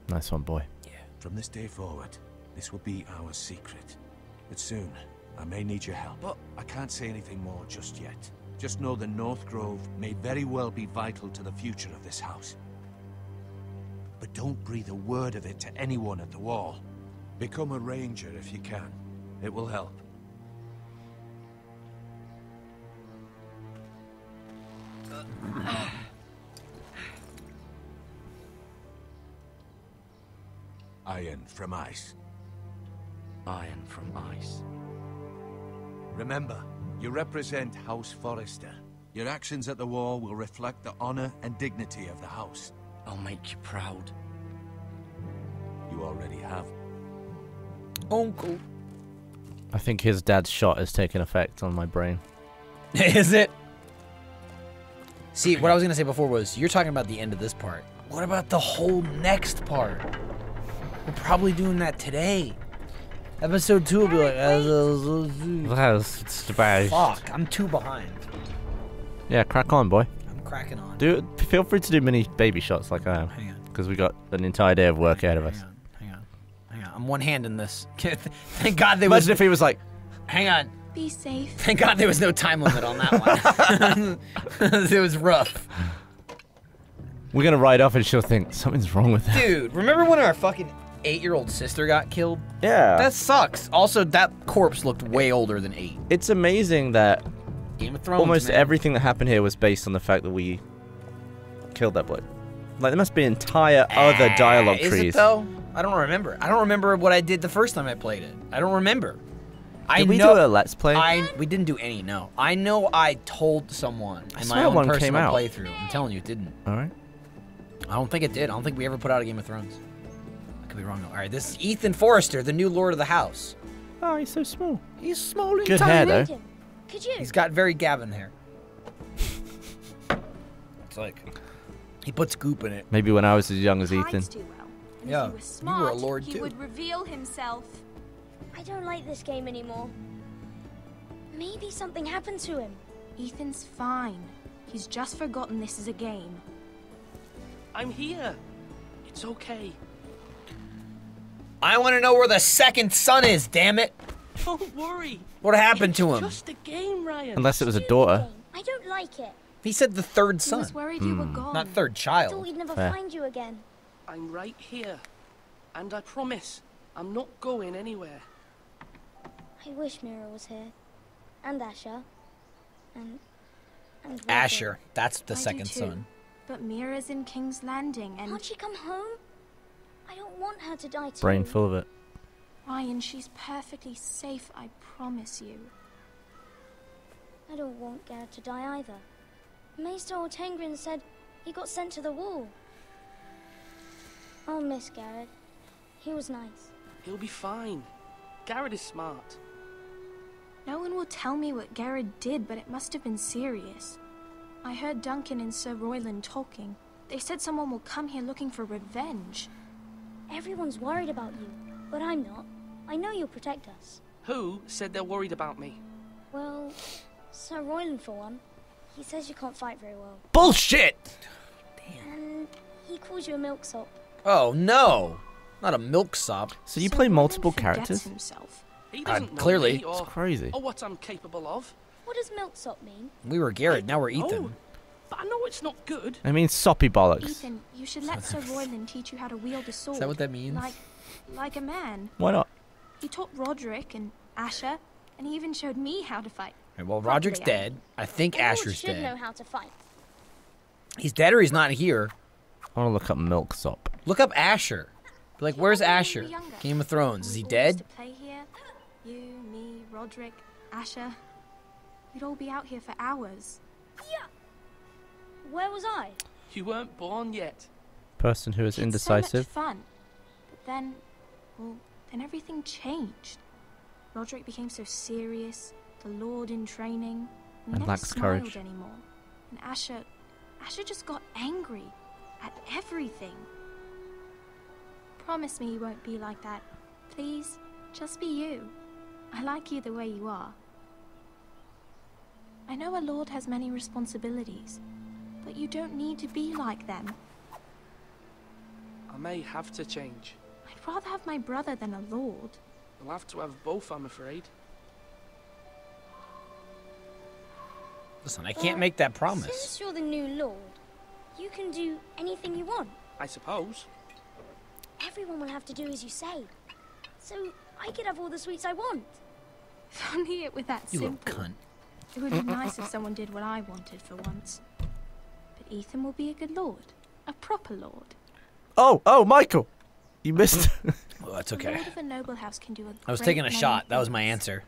Nice one, boy. From this day forward, this will be our secret. But soon, I may need your help. But I can't say anything more just yet. Just know the North Grove may very well be vital to the future of this house. But don't breathe a word of it to anyone at the wall. Become a ranger if you can. It will help. iron from ice. Iron from ice. Remember, you represent House Forrester. Your actions at the war will reflect the honor and dignity of the house. I'll make you proud. You already have. Uncle. I think his dad's shot has taken effect on my brain. Is it? See, what I was going to say before was, you're talking about the end of this part. What about the whole next part? We're probably doing that today. Episode 2 will be like, fuck, I'm 2 behind. Yeah, crack on, boy. I'm cracking on. Feel free to do mini baby shots like I am. Hang on. Because we got an entire day of work ahead of us. Hang on. I'm one-handing this. Thank God there was... Imagine if he was like... Hang on. Be safe. Thank God there was no time limit on that one. It was rough. We're going to ride off and she'll think, something's wrong with that. Dude, remember when our fucking 8-year-old sister got killed? Yeah. That sucks. Also, that corpse looked way older than 8. It's amazing that Game of Thrones, almost man. everything that happened here was based on the fact that we killed that bloke. Like, there must be entire other dialogue trees. Is it, though? I don't remember. I don't remember what I did the first time I played it. I don't remember. Did we do a Let's Play? We didn't do any, no. I know I told someone in my own personal playthrough. I'm telling you, it didn't. Alright. I don't think it did. I don't think we ever put out a Game of Thrones. I could be wrong, though. Alright, this is Ethan Forrester, the new Lord of the House. Oh, he's so small. He's small and Good tiny. hair, though. Could you? He's got very Gavin hair. It's like, he puts goop in it. Maybe when I was as young as Ethan. Yeah, If he was smart, you were a lord, he too. would reveal himself. I don't like this game anymore. Maybe something happened to him. Ethan's fine. He's just forgotten this is a game. I'm here. It's okay. I want to know where the second son is, damn it. Don't worry. What happened to him? It's just a game, Ryan. Unless it was a daughter. I don't like it. He said the third He son. was worried you were gone. Not third I child. thought we'd never Fair. find you again. I'm right here. And I promise, I'm not going anywhere. I wish Mira was here. And Asher. And Roger. Asher. That's the I do second too. son. But Mira's in King's Landing and... Can't she come home? I don't want her to die too. Brain full of it. Ryan, she's perfectly safe, I promise you. I don't want Garrett to die either. Maester Ortengrin said he got sent to the wall. I'll miss Garrett. He was nice. He'll be fine. Garrett is smart. No one will tell me what Garrett did, but it must have been serious. I heard Duncan and Sir Royland talking. They said someone will come here looking for revenge. Everyone's worried about you, but I'm not. I know you'll protect us. Who said they're worried about me? Well, Sir Royland for one. He says you can't fight very well. Bullshit! And he calls you a milksop. Oh, no. Not a milksop. So you Sir play Royland multiple forgets characters? himself. He doesn't know clearly. me or, It's crazy. or what I'm capable of. What does milksop mean? We were Garrett, now we're Oh, Ethan. but I know it's not good. I mean, soppy bollocks. Ethan, you should let Sir Royland teach you how to wield a sword. Is that what that means? Like a man. Why not? He taught Roderick and Asher, and he even showed me how to fight. Right, well, Roderick's Properly, dead. I think Everyone Asher's should know dead. how to fight. He's dead or he's not here. I want to look up milksop. Look up Asher. Be like, where's Remember when we Asher? were younger? Game of Thrones. Is he We all dead? used to play here. You, me, Roderick, Asher. We'd all be out here for hours. Yeah. Where was I? You weren't born yet. Person who is It's indecisive. so much fun. But then, well, then everything changed. Roderick became so serious, the Lord in training, and And never lacks smiled courage. anymore. And Asher just got angry at everything. Promise me you won't be like that. Please, just be you. I like you the way you are. I know a lord has many responsibilities, but you don't need to be like them. I may have to change. I'd rather have my brother than a lord. I'll have to have both, I'm afraid. Listen, I can't make that promise. Since you're the new lord, you can do anything you want. I suppose. Everyone will have to do as you say. So I could have all the sweets I want. If only it were that You little simple. cunt. It would be nice if someone did what I wanted for once. But Ethan will be a good lord. A proper lord. Oh, Michael! You missed. Oh, that's The okay. Lord of a noble house can do a I was great taking a many shot. That was my things. answer.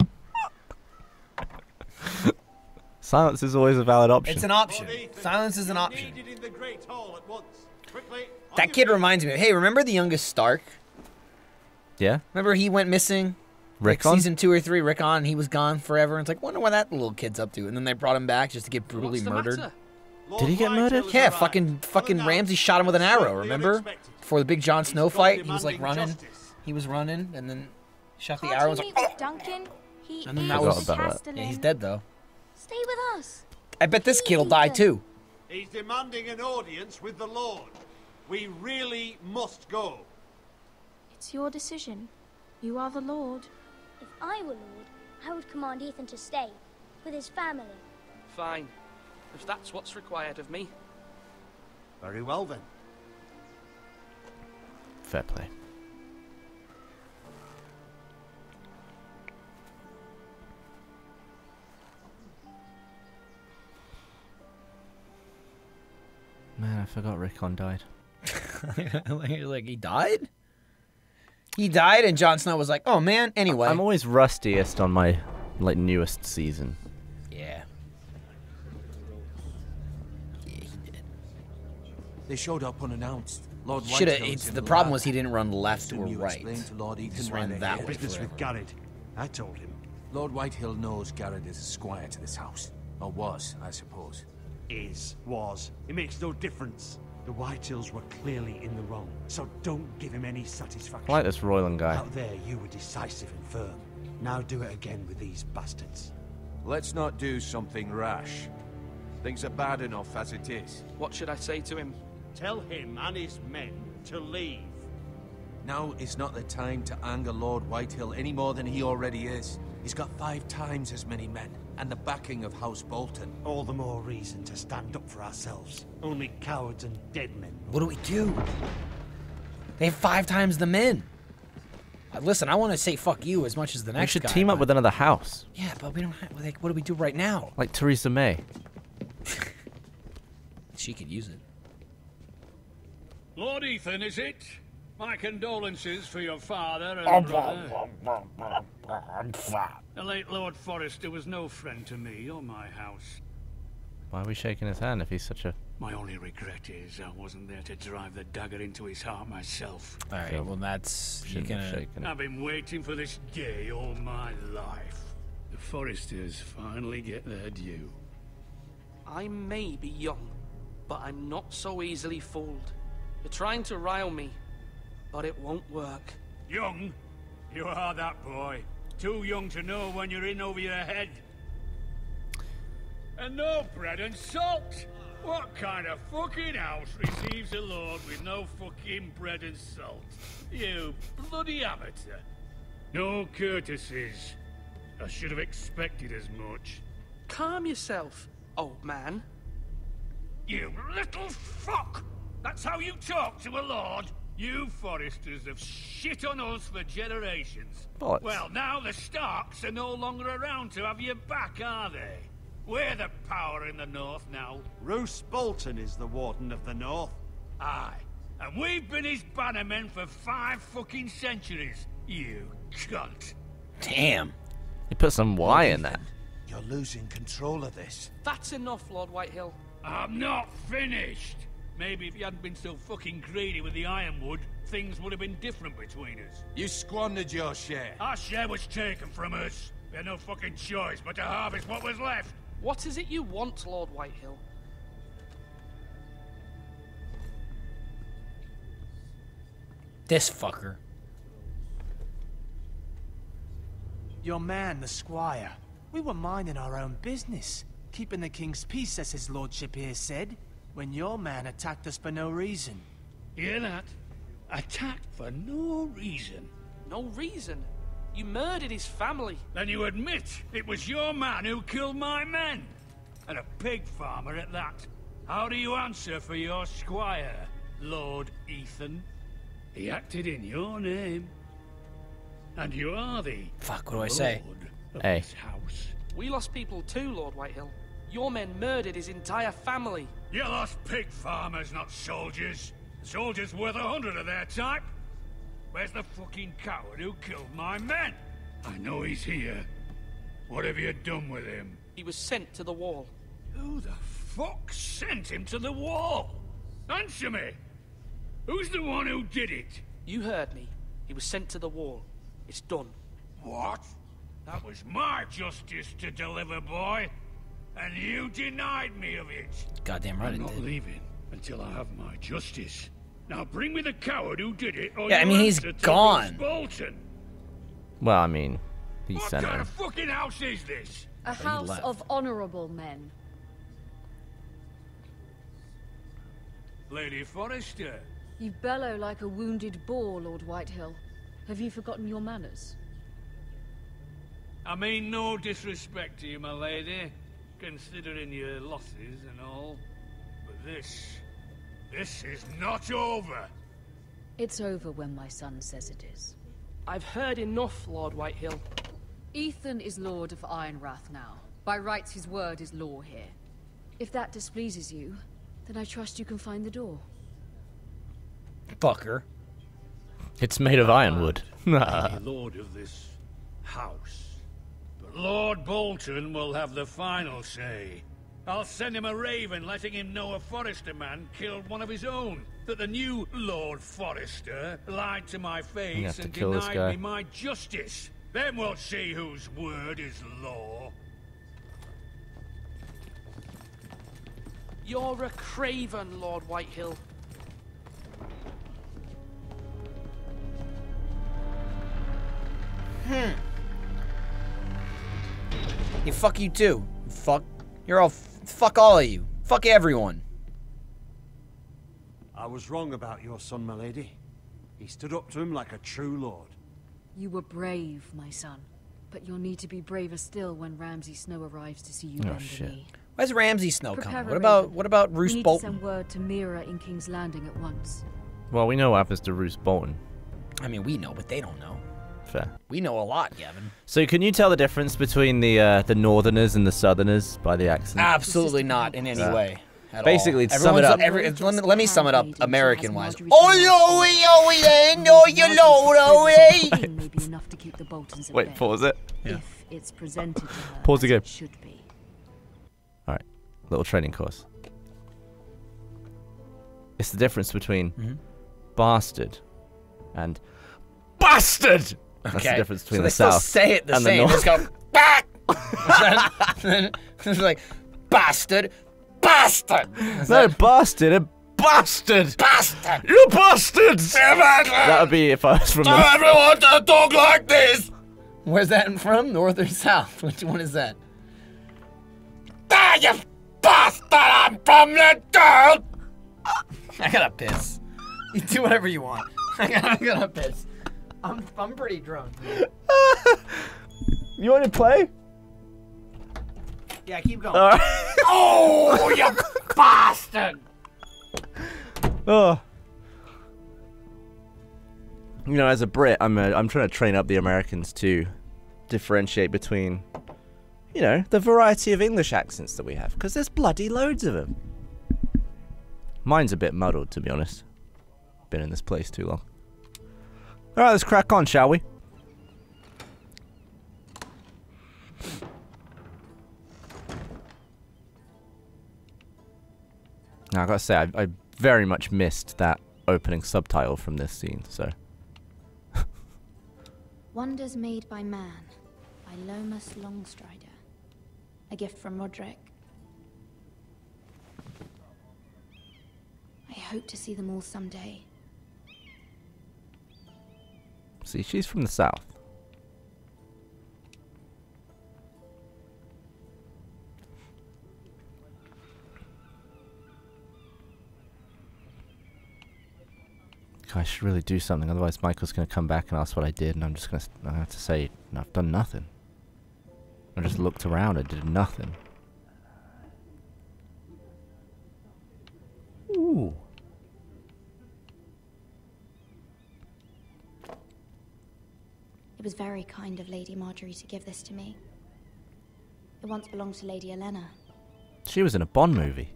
Silence is always a valid option. It's an option. Silence is an option. Needed in the Great Hall at once. Quickly, on That your kid feet. reminds me of, hey, remember the youngest Stark? Yeah? Remember he went missing? Like Rickon? season 2 or 3, Rickon, and he was gone forever. And it's like, wonder what that little kid's up to. And then they brought him back just to get brutally What's the murdered. matter? Did he get murdered? Yeah, fucking Ramsay shot him with an arrow, remember? Before the big Jon Snow fight, he was like running. He was running, and then shot the Can't arrow you and was meet like, with Duncan? He and then is that Forgot was, the about that. Castellan. yeah, he's dead though. Stay with us. I bet this kid will die too. He's demanding an audience with the Lord. We really must go. It's your decision. You are the Lord. If I were Lord, I would command Ethan to stay with his family. Fine. If that's what's required of me. Very well then. Fair play. Man, I forgot Rickon died. Like, he died? He died, and Jon Snow was like, oh man, anyway. I'm always rustiest on my newest season. Yeah. Yeah, he did. They showed up unannounced. Lord Shoulda, Whitehill's it's in the problem lab. was he didn't run left Soon or you right. explain to Lord He Ethan just why ran they're that here. way. Business forever. with Garrett. I told him. Lord Whitehill knows Garrett is a squire to this house. Or was, I suppose. Was. It makes no difference. The Whitehills were clearly in the wrong, so don't give him any satisfaction. I like this Royland guy. Out there, you were decisive and firm. Now do it again with these bastards. Let's not do something rash. Things are bad enough as it is. What should I say to him? Tell him and his men to leave. Now is not the time to anger Lord Whitehill any more than he already is. He's got 5 times as many men, and the backing of House Bolton. All the more reason to stand up for ourselves. Only cowards and dead men. What do we do? They have 5 times the men. Listen, I want to say fuck you as much as the We next should guy, team up but- with another house. Yeah, but we don't have, like, what do we do right now? Like Theresa May. She could use it. Lord Ethan, is it? My condolences for your father and brother. The late Lord Forrester was no friend to me or my house. Why are we shaking his hand if he's such a... My only regret is I wasn't there to drive the dagger into his heart myself. All right, well, that's... You Shouldn't have can, shaken it. I've been waiting for this day all my life. The Forresters finally get their due. I may be young, but I'm not so easily fooled. You're trying to rile me, but it won't work. Young? You are that boy. Too young to know when you're in over your head. And no bread and salt! What kind of fucking house receives a lord with no fucking bread and salt? You bloody amateur. No courtesies. I should have expected as much. Calm yourself, old man. You little fuck! That's how you talk to a lord? You Forresters have shit on us for generations. Bollocks. Well, now the Starks are no longer around to have your back, are they? We're the power in the north now. Roose Bolton is the Warden of the North. Aye. And we've been his bannermen for 5 fucking centuries. You cunt. Damn. He put some Y in that. You're losing control of this. That's enough, Lord Whitehill. I'm not finished. Maybe if you hadn't been so fucking greedy with the ironwood, things would have been different between us. You squandered your share. Our share was taken from us. We had no fucking choice but to harvest what was left. What is it you want, Lord Whitehill? This fucker. Your man, the squire. We were minding our own business, keeping the king's peace, as his lordship here said, when your man attacked us for no reason. Hear that? Attacked for no reason. No reason? You murdered his family. Then you admit it was your man who killed my men. And a pig farmer at that. How do you answer for your squire, Lord Ethan? He acted in your name. And you are the... Fuck, what do I say? Lord of Hey. this house. We lost people too, Lord Whitehill. Your men murdered his entire family. You lost pig farmers, not soldiers. Soldiers worth 100 of their type. Where's the fucking coward who killed my men? I know he's here. What have you done with him? He was sent to the wall. Who the fuck sent him to the wall? Answer me! Who's the one who did it? You heard me. He was sent to the wall. It's done. What? That was my justice to deliver, boy. And you denied me of it. Goddamn right I'm it not did. leaving until I have my justice. Now bring me the coward who did it, or Yeah, I mean, you'll he's answer to gone. Bruce Bolton. Well, I mean, he What sent kind him. of fucking house is this? A house of honorable men. Lady Forrester. You bellow like a wounded boar, Lord Whitehill. Have you forgotten your manners? I mean no disrespect to you, my lady, considering your losses and all. But this is not over. It's over when my son says it is. I've heard enough, Lord Whitehill. Ethan is Lord of Ironrath now. By rights, his word is law here. If that displeases you, then I trust you can find the door. Fucker. It's made of ironwood. Be lord of this house. But Lord Bolton will have the final say. I'll send him a raven letting him know a Forrester man killed one of his own. That the new Lord Forrester lied to my face and denied me my justice. Then we'll see whose word is law. You're a craven, Lord Whitehill. You fuck you too. Fuck. You're all. Fuck all of you. Fuck everyone. I was wrong about your son, my lady. He stood up to him like a true lord. You were brave, my son. But you'll need to be braver still when Ramsay Snow arrives to see you bend the knee. Where's Ramsay Snow Prepare coming? a What about We Roose need to Bolton? send word to Mira in King's Landing at once. Well, we know what happens to Roose Bolton. I mean, we know, but they don't know. Fair. We know a lot, Gavin. So can you tell the difference between the Northerners and the Southerners by the accent? Absolutely not in any way. At Basically, all. to sum it up. Let me sum it up American-wise. Wait, pause it. If it's presented to her Pause as again. it should be. All right, little training course. It's the difference between bastard and bastard. That's the difference between so the they still South say it the and same. the Just North. go back. It's like bastard, bastard. No, bastard, a bastard. Bastard. You bastards. That would be if I was from. Tell everyone to talk like this. Where's that from? North or South? Which one is that? Ah, you bastard! I'm from the dirt. I gotta piss. You do whatever you want. I gotta piss. I'm pretty drunk. You want to play? Yeah, keep going. Oh, you bastard! Oh. You know, as a Brit, I'm trying to train up the Americans to differentiate between, you know, the variety of English accents that we have, because there's bloody loads of them. Mine's a bit muddled, to be honest. Been in this place too long. All right, let's crack on, shall we? Now, I gotta say, I very much missed that opening subtitle from this scene, so. Wonders Made by Man, by Lomas Longstrider. A gift from Roderick. I hope to see them all someday. See, she's from the South. I should really do something, otherwise Michael's going to come back and ask what I did, and I'm just going to have to say, no, I've done nothing. I just looked around and did nothing. Ooh. It was very kind of Lady Marjorie to give this to me. It once belonged to Lady Elena. She was in a Bond movie.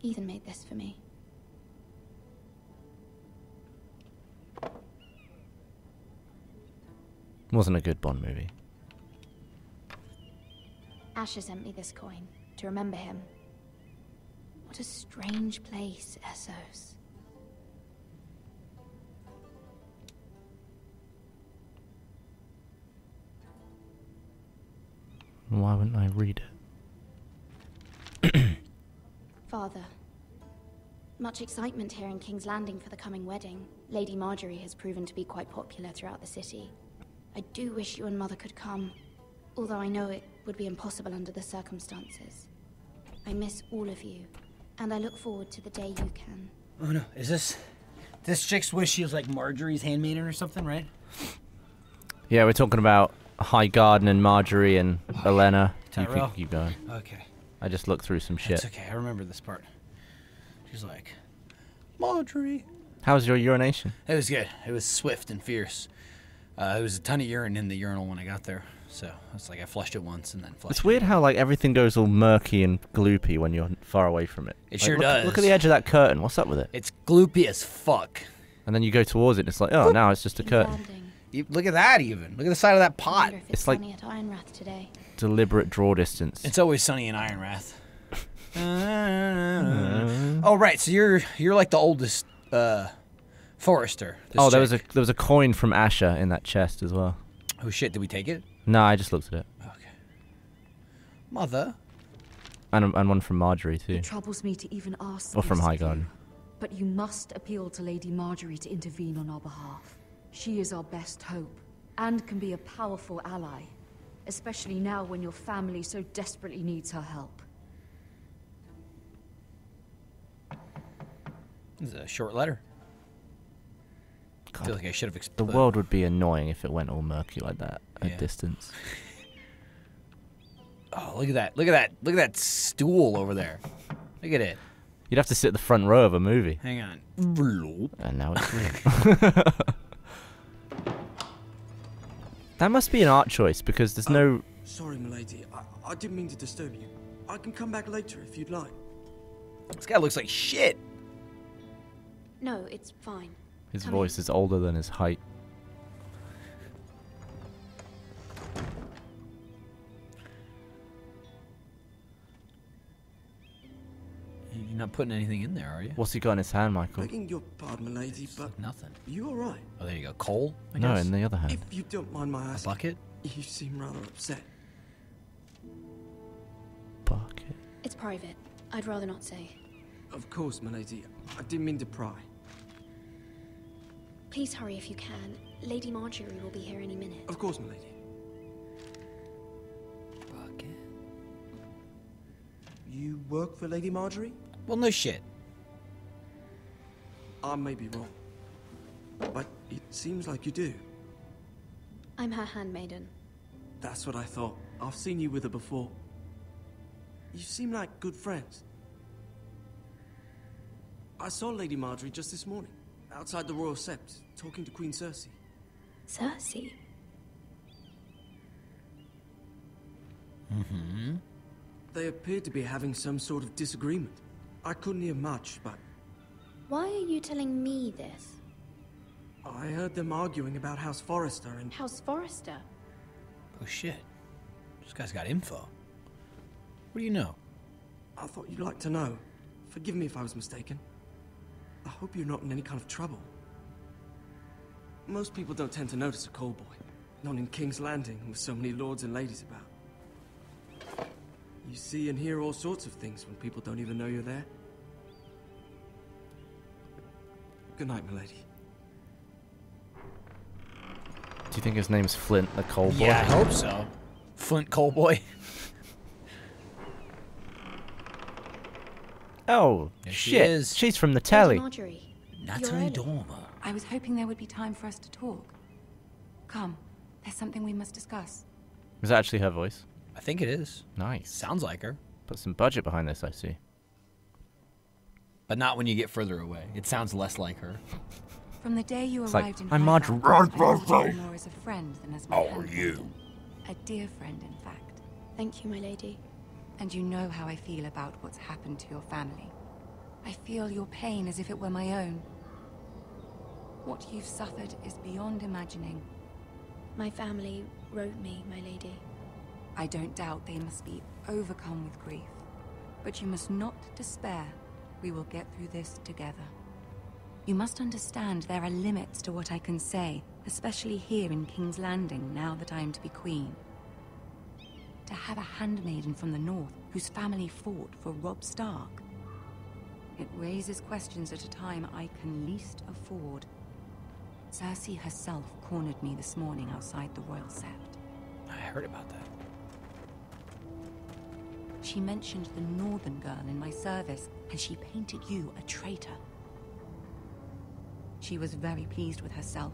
Ethan made this for me. Wasn't a good Bond movie. Asher sent me this coin to remember him. What a strange place, Essos. Why wouldn't I read it? Father, much excitement here in King's Landing for the coming wedding. Lady Marjorie has proven to be quite popular throughout the city. I do wish you and Mother could come, although I know it would be impossible under the circumstances. I miss all of you, and I look forward to the day you can. Oh no, is this chick's wish she was like Marjorie's handmaiden or something, right? Yeah, we're talking about High Garden and Marjorie and Elena. You Tyrell? can keep going. Okay. I just looked through some shit. It's okay, I remember this part. She's like, Marjorie. How was your urination? It was good. It was swift and fierce. There was a ton of urine in the urinal when I got there. So it's like I flushed it once and then flushed It's weird how like everything goes all murky and gloopy when you're far away from it. It Like, sure does. Look at the edge of that curtain. What's up with it? It's gloopy as fuck. And then you go towards it and it's like, oh, now it's just a curtain. Look at that even. Look at the side of that pot. It's like sunny at Ironrath today. Deliberate draw distance. It's always sunny in Ironrath. Oh right, so you're like the oldest Forrester. Oh, there was a coin from Asher in that chest as well. Oh shit, did we take it? No, I just looked at it. Okay. Mother. And one from Marjorie too. It troubles me to even ask. Or from this High of you, Garden. But you must appeal to Lady Marjorie to intervene on our behalf. She is our best hope, and can be a powerful ally. Especially now when your family so desperately needs her help. This is a short letter. I feel like I should have The world would be annoying if it went all murky like that at distance. Oh, look at that. Look at that. Look at that stool over there. Look at it. You'd have to sit at the front row of a movie. Hang on. And now it's real. That must be an art choice because there's no... Sorry, milady. I didn't mean to disturb you. I can come back later if you'd like. This guy looks like shit. No, it's fine. His Come voice is older than his height. You're not putting anything in there, are you? What's he got in his hand, Michael? Begging your pardon, milady, but nothing. You all right? Oh, there you go. Coal, I No, guess? in the other hand. If you don't mind my asking. bucket? You seem rather upset. Bucket. It's private. I'd rather not say. Of course, milady. I didn't mean to pry. Please hurry if you can. Lady Marjorie will be here any minute. Of course, milady. Bucket. You work for Lady Marjorie? Well, no shit. I may be wrong, but it seems like you do. I'm her handmaiden. That's what I thought. I've seen you with her before. You seem like good friends. I saw Lady Marjorie just this morning, outside the Royal Sept, talking to Queen Cersei. Cersei? Mm-hmm. They appeared to be having some sort of disagreement. I couldn't hear much, but Why are you telling me this? I heard them arguing about House Forrester and... House Forrester? Oh shit. This guy's got info. What do you know? I thought you'd like to know. Forgive me if I was mistaken. I hope you're not in any kind of trouble. Most people don't tend to notice a call boy. Not in King's Landing, with so many lords and ladies about. You see and hear all sorts of things when people don't even know you're there. Good night, milady. Do you think his name's Flint, the coal boy? Yeah, I hope so. Flint Coalboy. Oh, There she shit. is. She's from the telly. Marjorie. Natalie Dormer. I was hoping there would be time for us to talk. Come, there's something we must discuss. Was that actually her voice? I think it is. Nice. Sounds like her. Put some budget behind this, I see. But not when you get further away. It sounds less like her. From the day you It's like, arrived in I'm Highgarden, Marjorie. I knew you more as a friend than as my How are handmaiden. you? A dear friend, in fact. Thank you, my lady. And you know how I feel about what's happened to your family. I feel your pain as if it were my own. What you've suffered is beyond imagining. My family wrote me, my lady. I don't doubt they must be overcome with grief. But you must not despair. We will get through this together. You must understand there are limits to what I can say, especially here in King's Landing, now that I am to be queen. To have a handmaiden from the north whose family fought for Robb Stark. It raises questions at a time I can least afford. Cersei herself cornered me this morning outside the Royal Sept. I heard about that. She mentioned the northern girl in my service, and she painted you a traitor. She was very pleased with herself.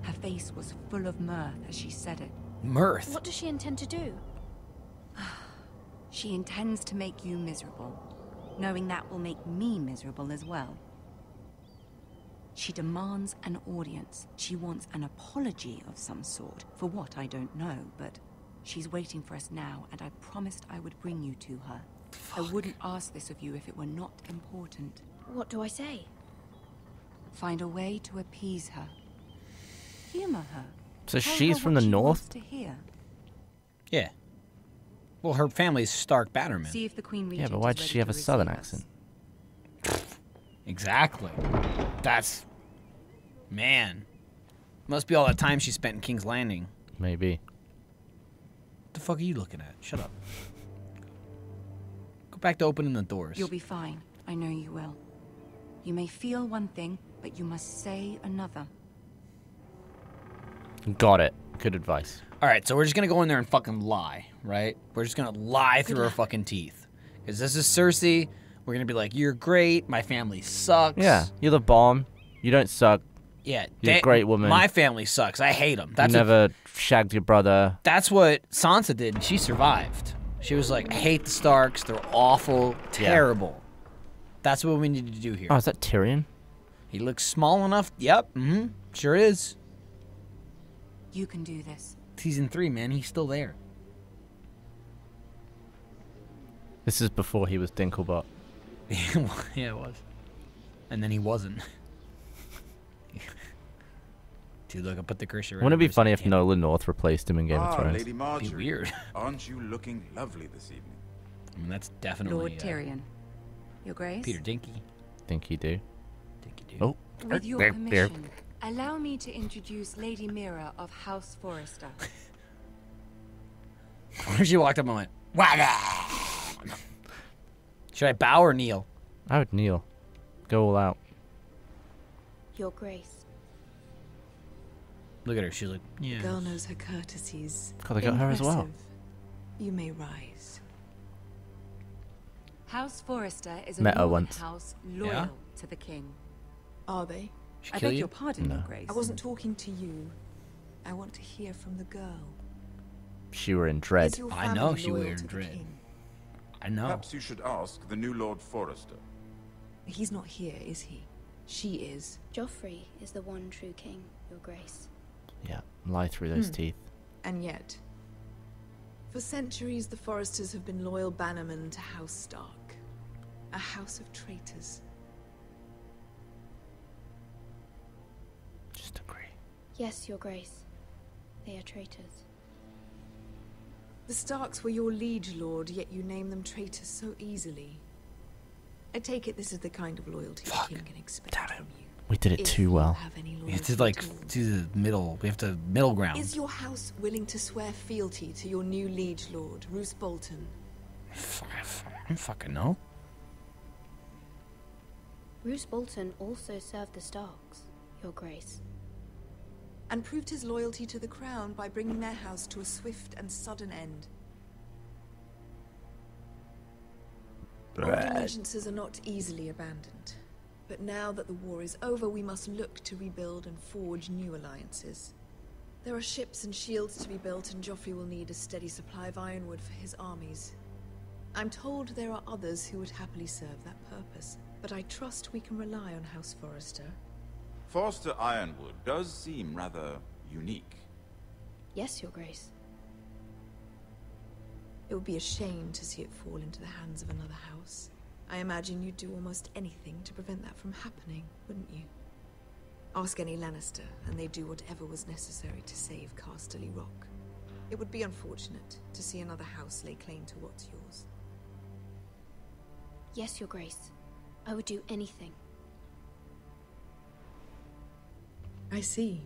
Her face was full of mirth as she said it. Mirth? What does she intend to do? She intends to make you miserable, knowing that will make me miserable as well. She demands an audience. She wants an apology of some sort, for what I don't know, but she's waiting for us now, and I promised I would bring you to her. I wouldn't ask this of you if it were not important. What do I say? Find a way to appease her. Humor her. So Tell she's her from what the she north? wants to hear. Yeah. Well, her family's Stark Bannerman. See if the Queen Yeah, Regent but why is does ready she have to a southern receive us. accent? Exactly. That's... Man. Must be all that time she spent in King's Landing. Maybe. What the fuck are you looking at? Shut up. Go back to opening the doors. You'll be fine. I know you will. You may feel one thing, but you must say another. Got it. Good advice. All right, so we're just going to go in there and fucking lie, right? We're just going to lie through our fucking teeth. Because this is Cersei. We're going to be like, you're great. My family sucks. Yeah, you're the bomb. You don't suck. Yeah. You're a great woman. My family sucks. I hate them. You never shagged your brother. That's what Sansa did, and she survived. She was like, I hate the Starks. They're awful, terrible. That's what we need to do here. Oh, is that Tyrion? He looks small enough. Yep. Mm-hmm. Sure is. You can do this. Season 3, man. He's still there. This is before he was Dinklebot. Yeah, it was. And then he wasn't. Dude, look, I put the cursor right. Wouldn't it be funny if Nolan North replaced him in Game of Thrones? Lady Marjorie. Be weird. Aren't you looking lovely this evening? I mean, that's definitely Lord Tyrion. Your Grace? Peter Dinky. Think you do. Dinky do. Oh. With your permission, allow me to introduce Lady Mira of House Forrester. When she walked up and went, "Wada!" Should I bow or kneel? I would kneel. Go all out. Your Grace. Look at her. She's like, yeah. The girl knows her courtesies. God, they got her as well. Impressive. You may rise. House Forrester is a Met her Northern once. house loyal Yeah? to the king. Are they? She I kill beg you? your pardon, No. Your Grace. I wasn't talking to you. I want to hear from the girl. She were in dread. Is your I know family she were loyal in to the dread. king? I know. Perhaps you should ask the new Lord Forrester. He's not here, is he? She is. Joffrey is the one true king, Your Grace. Yeah, lie through those teeth. And yet, for centuries the Forresters have been loyal bannermen to House Stark. A house of traitors. Just agree. Yes, Your Grace. They are traitors. The Starks were your liege lord, yet you name them traitors so easily. I take it this is the kind of loyalty the king can expect from you. We did it If too you well. have any We have loyalty to, like, at all. do the middle. We have to middle ground. Is your house willing to swear fealty to your new liege lord, Roose Bolton? I don't fucking know. Roose Bolton also served the Starks, Your Grace. And proved his loyalty to the crown by bringing their house to a swift and sudden end. Old allegiances are not easily abandoned. But now that the war is over, we must look to rebuild and forge new alliances. There are ships and shields to be built, and Joffrey will need a steady supply of ironwood for his armies. I'm told there are others who would happily serve that purpose, but I trust we can rely on House Forrester. Forster Ironwood does seem rather unique. Yes, Your Grace. It would be a shame to see it fall into the hands of another house. I imagine you'd do almost anything to prevent that from happening, wouldn't you? Ask any Lannister, and they'd do whatever was necessary to save Casterly Rock. It would be unfortunate to see another house lay claim to what's yours. Yes, Your Grace. I would do anything. I see.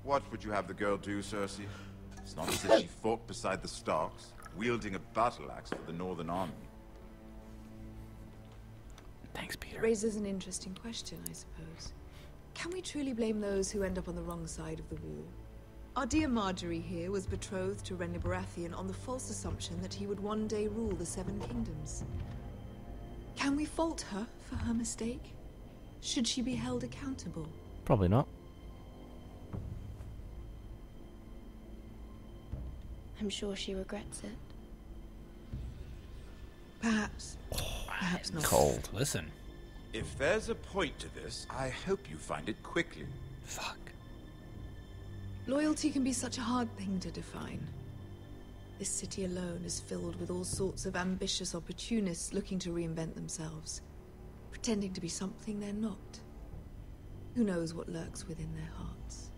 What would you have the girl do, Cersei? It's not as if she fought beside the Starks, wielding a battle axe for the Northern Army. Thanks, Peter. It raises an interesting question, I suppose. Can we truly blame those who end up on the wrong side of the wall? Our dear Marjorie here was betrothed to Renly Baratheon on the false assumption that he would one day rule the Seven Kingdoms. Can we fault her for her mistake? Should she be held accountable? Probably not. I'm sure she regrets it. Perhaps. Perhaps not. Cold. Listen. If there's a point to this, I hope you find it quickly. Fuck. Loyalty can be such a hard thing to define. This city alone is filled with all sorts of ambitious opportunists looking to reinvent themselves, pretending to be something they're not. Who knows what lurks within their hearts?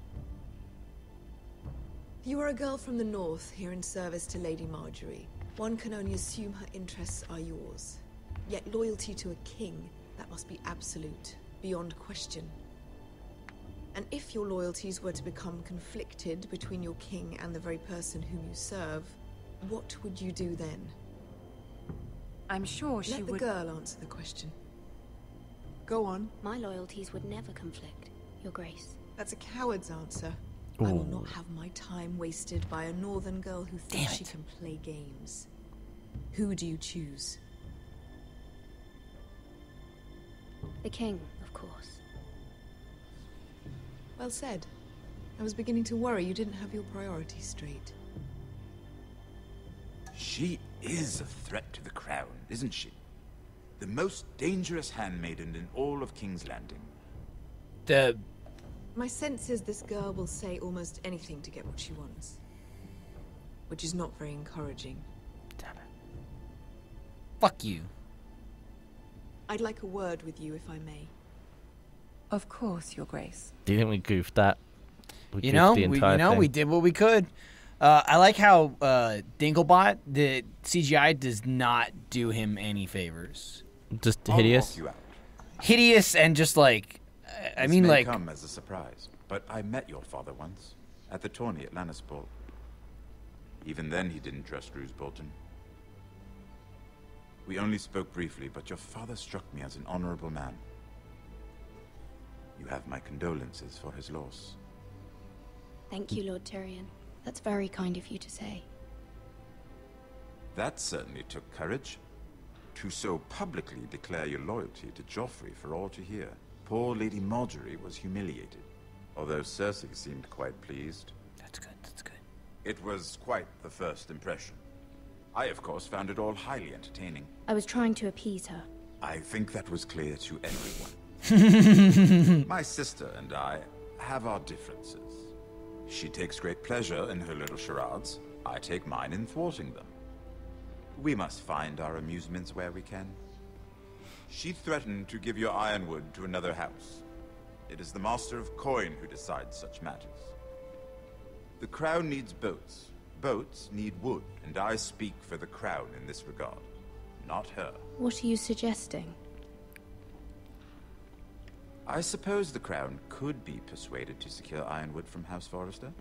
You are a girl from the north here in service to Lady Marjorie. One can only assume her interests are yours. Yet loyalty to a king, that must be absolute, beyond question. And if your loyalties were to become conflicted between your king and the very person whom you serve, what would you do then? I'm sure she would... Let the girl answer the question. Go on. My loyalties would never conflict, Your Grace. That's a coward's answer. I will not have my time wasted by a northern girl who thinks she can play games. Who do you choose? The king, of course. Well said. I was beginning to worry you didn't have your priorities straight. She is a threat to the crown, isn't she? The most dangerous handmaiden in all of King's Landing. My sense is this girl will say almost anything to get what she wants. Which is not very encouraging. Damn it. Fuck you. I'd like a word with you, if I may. Of course, Your Grace. Do you think we goofed that? We You goofed know, the entire thing? we did what we could. I like how Dinklebot, the CGI, does not do him any favors. Just hideous. I'll walk you out. Hideous and just like, I This mean, may like, come as a surprise, but I met your father once at the tourney at Lannisport. Even then, he didn't trust Roose Bolton. We only spoke briefly, but your father struck me as an honorable man. You have my condolences for his loss. Thank you, Lord Tyrion. That's very kind of you to say. That certainly took courage. To so publicly declare your loyalty to Joffrey for all to hear. Poor Lady Marjorie was humiliated, although Cersei seemed quite pleased. That's good, that's good. It was quite the first impression. I, of course, found it all highly entertaining. I was trying to appease her. I think that was clear to everyone. My sister and I have our differences. She takes great pleasure in her little charades. I take mine in thwarting them. We must find our amusements where we can. She threatened to give your ironwood to another house. It is the Master of Coin who decides such matters. The crown needs boats. Boats need wood, and I speak for the crown in this regard, not her. What are you suggesting? I suppose the crown could be persuaded to secure ironwood from House Forrester.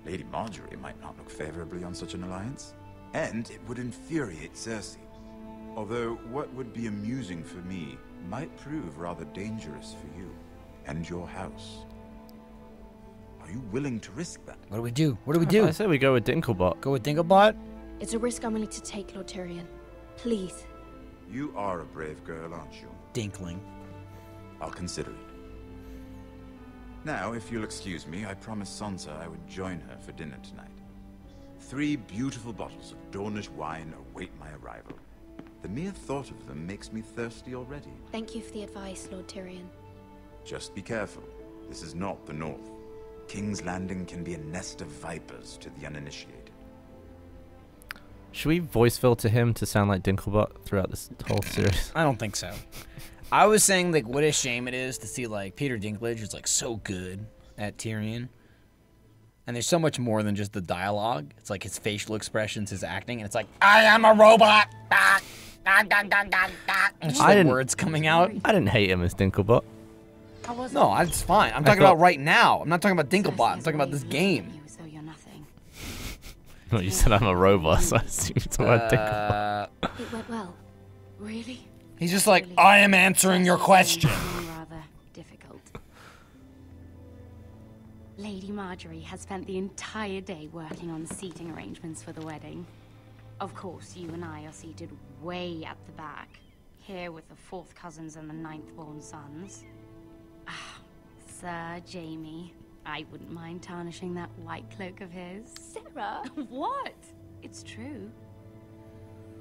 Lady Marjorie might not look favorably on such an alliance, and it would infuriate Cersei. Although what would be amusing for me might prove rather dangerous for you and your house. Are you willing to risk that? What do we do? What do we do? I say we go with Dinklebot. Go with Dinklebot? It's a risk I'm willing to take, Lord Tyrion. Please. You are a brave girl, aren't you? Dinkling. I'll consider it. Now, if you'll excuse me, I promised Sansa I would join her for dinner tonight. 3 beautiful bottles of Dornish wine await my arrival. The mere thought of them makes me thirsty already. Thank you for the advice, Lord Tyrion. Just be careful. This is not the North. King's Landing can be a nest of vipers to the uninitiated. Should we voice filter him to sound like Dinklebot throughout this whole series? I don't think so. I was saying, like, what a shame it is to see, like, Peter Dinklage is, like, so good at Tyrion. And there's so much more than just the dialogue. It's like his facial expressions, his acting, and it's like, I am a robot! And just like words coming out. I didn't hate him as Dinklebot. No, it's fine. I'm talking about right now. I'm not talking about Dinklebot. I'm talking about this game. Well, you said I'm a robot, so I assumed it's about Dinklebot. It went well. Really? He's just like, I am answering your question. Rather difficult. Lady Marjorie has spent the entire day working on seating arrangements for the wedding. Of course, you and I are seated way at the back, here with the 4th cousins and the 9th-born sons. Ah, Sir Jamie, I wouldn't mind tarnishing that white cloak of his. Sarah! What? It's true.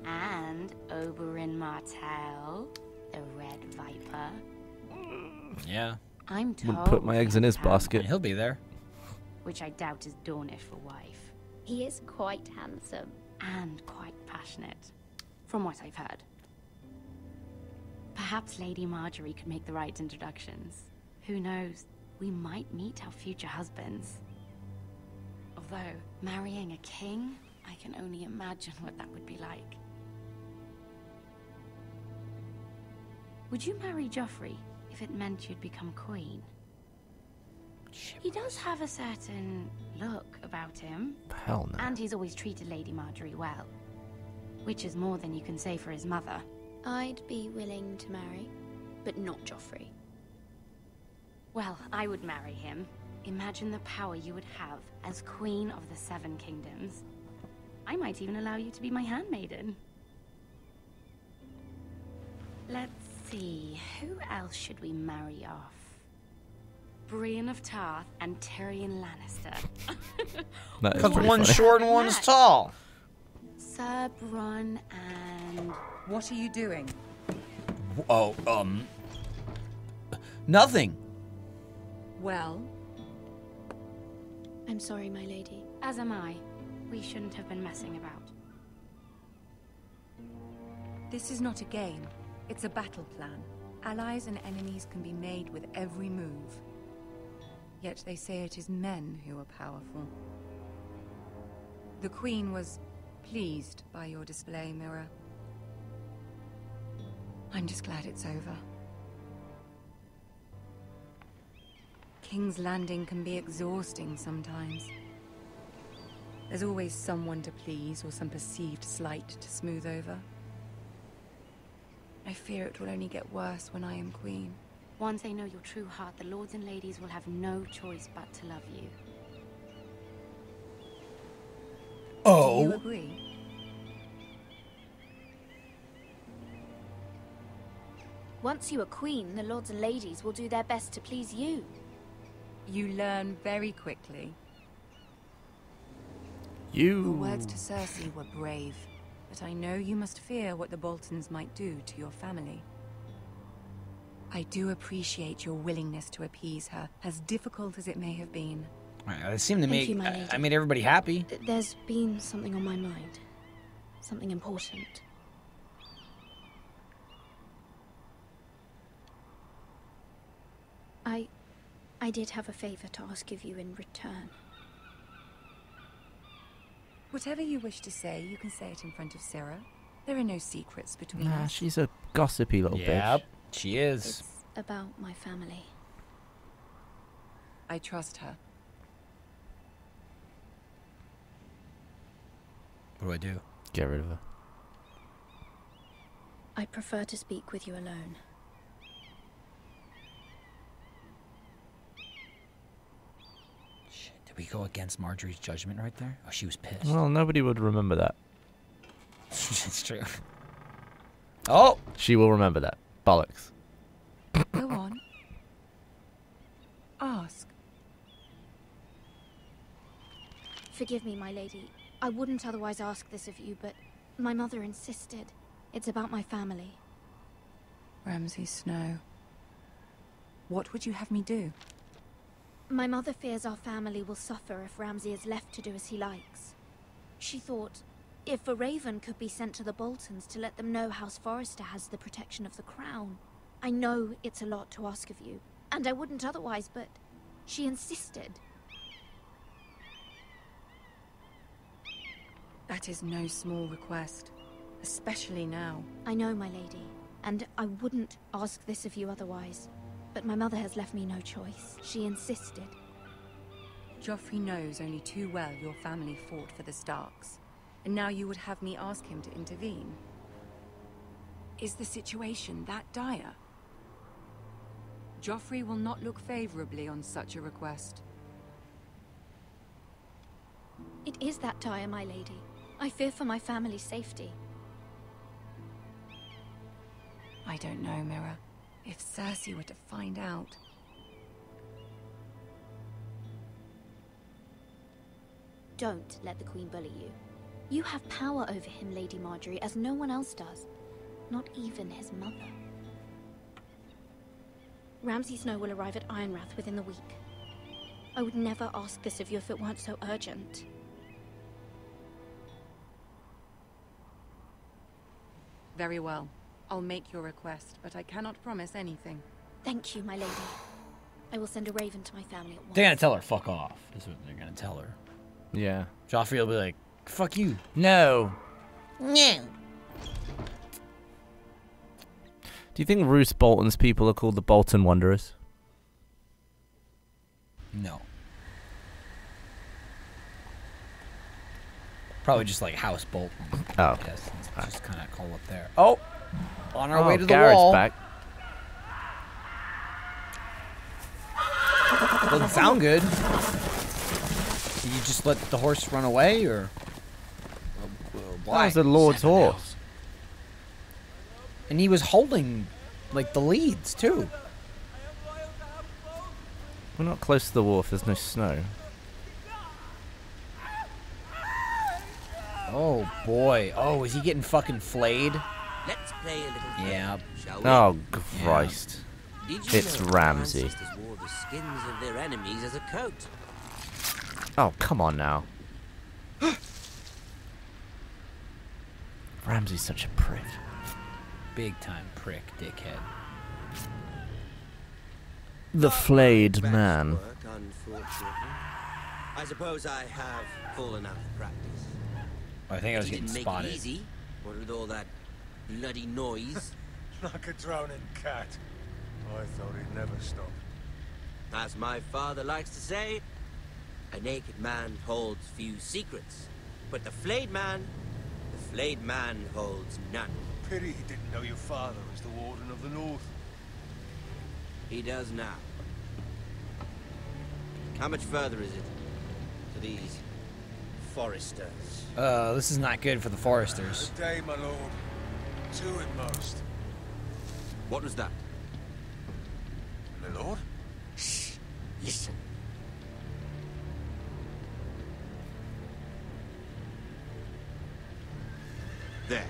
And Oberyn Martell, the Red Viper. Yeah. I'm told Wouldn't put my eggs in his basket. He'll be there. Which I doubt is Dornish for wife. He is quite handsome. And quite passionate, from what I've heard. Perhaps Lady Marjorie could make the right introductions. Who knows? We might meet our future husbands. Although, marrying a king, I can only imagine what that would be like. Would you marry Joffrey if it meant you'd become queen? He does have a certain look about him. Hell no. And he's always treated Lady Marjorie well. Which is more than you can say for his mother. I'd be willing to marry, but not Joffrey. Well, I would marry him. Imagine the power you would have as Queen of the 7 Kingdoms. I might even allow you to be my handmaiden. Let's see, who else should we marry off? Brienne of Tarth and Tyrion Lannister. Because one's short and one's tall. Sir Bronn and... What are you doing? Oh, nothing. Well? I'm sorry, my lady. As am I. We shouldn't have been messing about. This is not a game. It's a battle plan. Allies and enemies can be made with every move. Yet they say it is men who are powerful. The Queen was pleased by your display, Mira. I'm just glad it's over. King's Landing can be exhausting sometimes. There's always someone to please or some perceived slight to smooth over. I fear it will only get worse when I am queen. Once they know your true heart, the lords and ladies will have no choice but to love you. Oh. Do you agree? Once you are queen, the lords and ladies will do their best to please you. You learn very quickly. You... Your words to Cersei were brave, but I know you must fear what the Boltons might do to your family. I do appreciate your willingness to appease her, as difficult as it may have been. It seemed to Thank make you, my lady. I made everybody happy. There's been something on my mind. Something important. I did have a favor to ask of you in return. Whatever you wish to say, you can say it in front of Sarah. There are no secrets between Nah, us. she's a gossipy little bitch. Yep, she is. It's about my family. I trust her. What do I do? Get rid of her. I prefer to speak with you alone. Shit, did we go against Marjorie's judgment right there? Oh, she was pissed. Well, nobody would remember that. It's true. Oh! She will remember that. Bollocks. Go on. Ask. Forgive me, my lady. I wouldn't otherwise ask this of you, but my mother insisted. It's about my family. Ramsay Snow. What would you have me do? My mother fears our family will suffer if Ramsay is left to do as he likes. She thought, if a raven could be sent to the Boltons to let them know House Forrester has the protection of the crown, I know it's a lot to ask of you, and I wouldn't otherwise, but she insisted. That is no small request, especially now. I know, my lady, and I wouldn't ask this of you otherwise. But my mother has left me no choice. She insisted. Joffrey knows only too well your family fought for the Starks, and now you would have me ask him to intervene. Is the situation that dire? Joffrey will not look favorably on such a request. It is that dire, my lady. I fear for my family's safety. I don't know, Mira. If Cersei were to find out... Don't let the Queen bully you. You have power over him, Lady Marjorie, as no one else does. Not even his mother. Ramsay Snow will arrive at Ironrath within the week. I would never ask this of you if it weren't so urgent. Very well. I'll make your request, but I cannot promise anything. Thank you, my lady. I will send a raven to my family at once. They're gonna tell her fuck off. That's what they're gonna tell her. Yeah. Joffrey will be like, fuck you. No. No. Do you think Roose Bolton's people are called the Bolton Wanderers? No. Probably just like House Bolton. Oh. Yes, it's just kind of cold up there. Oh! On our way to the Garrett's wall. back. Doesn't sound good. Did you just let the horse run away, or? That was the Lord's horse. And he was holding, like, the leads, too. We're not close to the wharf. There's no snow. Oh, boy. Oh, is he getting fucking flayed? Let's play a little game, Yeah. shall we? Oh, Christ. Did you It's know our Ramsay. ancestors wore the skins of their enemies as a coat? Oh, come on now. Ramsay's such a prick. Big time prick, dickhead. The flayed man. Work, unfortunately. I suppose I have fallen out of practice. I think I was You getting didn't spotted. Make it easy, what with all that bloody noise. Like a drowning cat. I thought he'd never stop. As my father likes to say, a naked man holds few secrets, but the flayed man holds none. Pity he didn't know your father was the Warden of the North. He does now. How much further is it to these Forresters? This is not good for the Forresters. A day, my lord. 2 at most. What was that? My lord? Shh. Listen. There.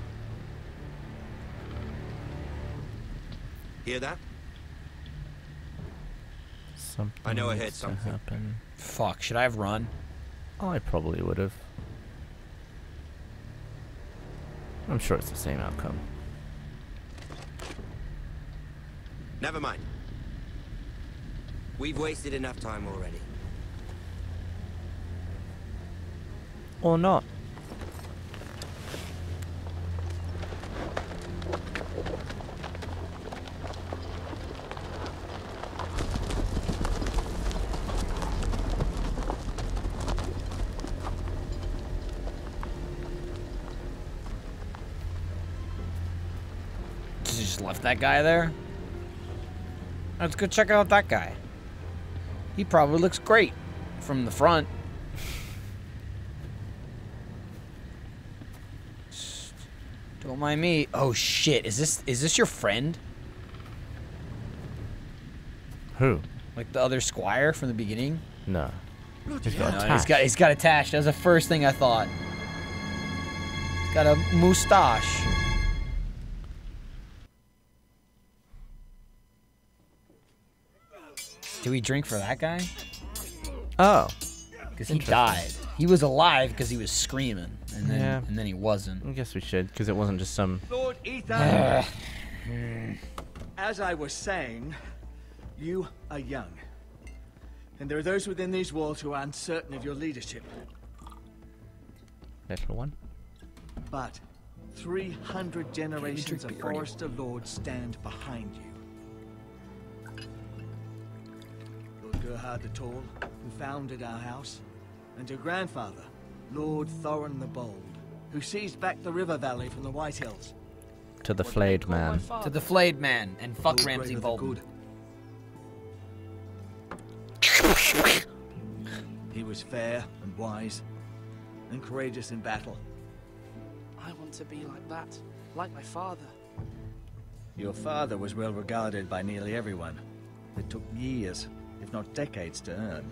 Hear that? Something I know I heard needs to something. happen. Fuck, should I have run? I probably would have. I'm sure it's the same outcome. Never mind. We've wasted enough time already. Or not. Just left that guy there? Let's go check out that guy. He probably looks great from the front. Don't mind me. Oh shit, is this your friend? Who? Like the other squire from the beginning? No. He's No, got a he's tash. got attached. That was the first thing I thought. He's got a moustache. Do we drink for that guy? Oh. Because he died. He was alive because he was screaming, and then he wasn't. I guess we should, because it wasn't just some... Lord Ethan! As I was saying, you are young. And there are those within these walls who are uncertain of your leadership. Little one. But 300 generations of Forrester lords stand behind you. Lord Gerhard the Tall, who founded our house, and your grandfather, Lord Thorin the Bold, who seized back the river valley from the White Hills. To the flayed man. To the flayed man, and fuck Lord Ramsay Gregor the Bolton. He was fair and wise, and courageous in battle. I want to be like that, like my father. Your father was well regarded by nearly everyone. It took years, if not decades, to earn.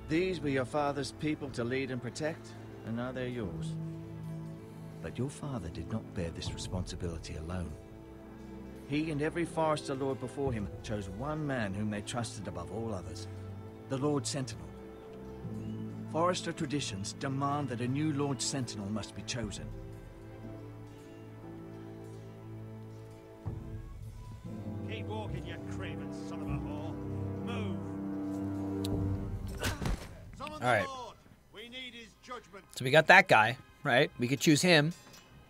These were your father's people to lead and protect, and now they're yours. But your father did not bear this responsibility alone. He and every Forrester lord before him chose one man whom they trusted above all others, the Lord Sentinel. Forrester traditions demand that a new Lord Sentinel must be chosen. Keep walking, you craven son of a whore. Move. All right. We need his judgment. So we got that guy, right? We could choose him.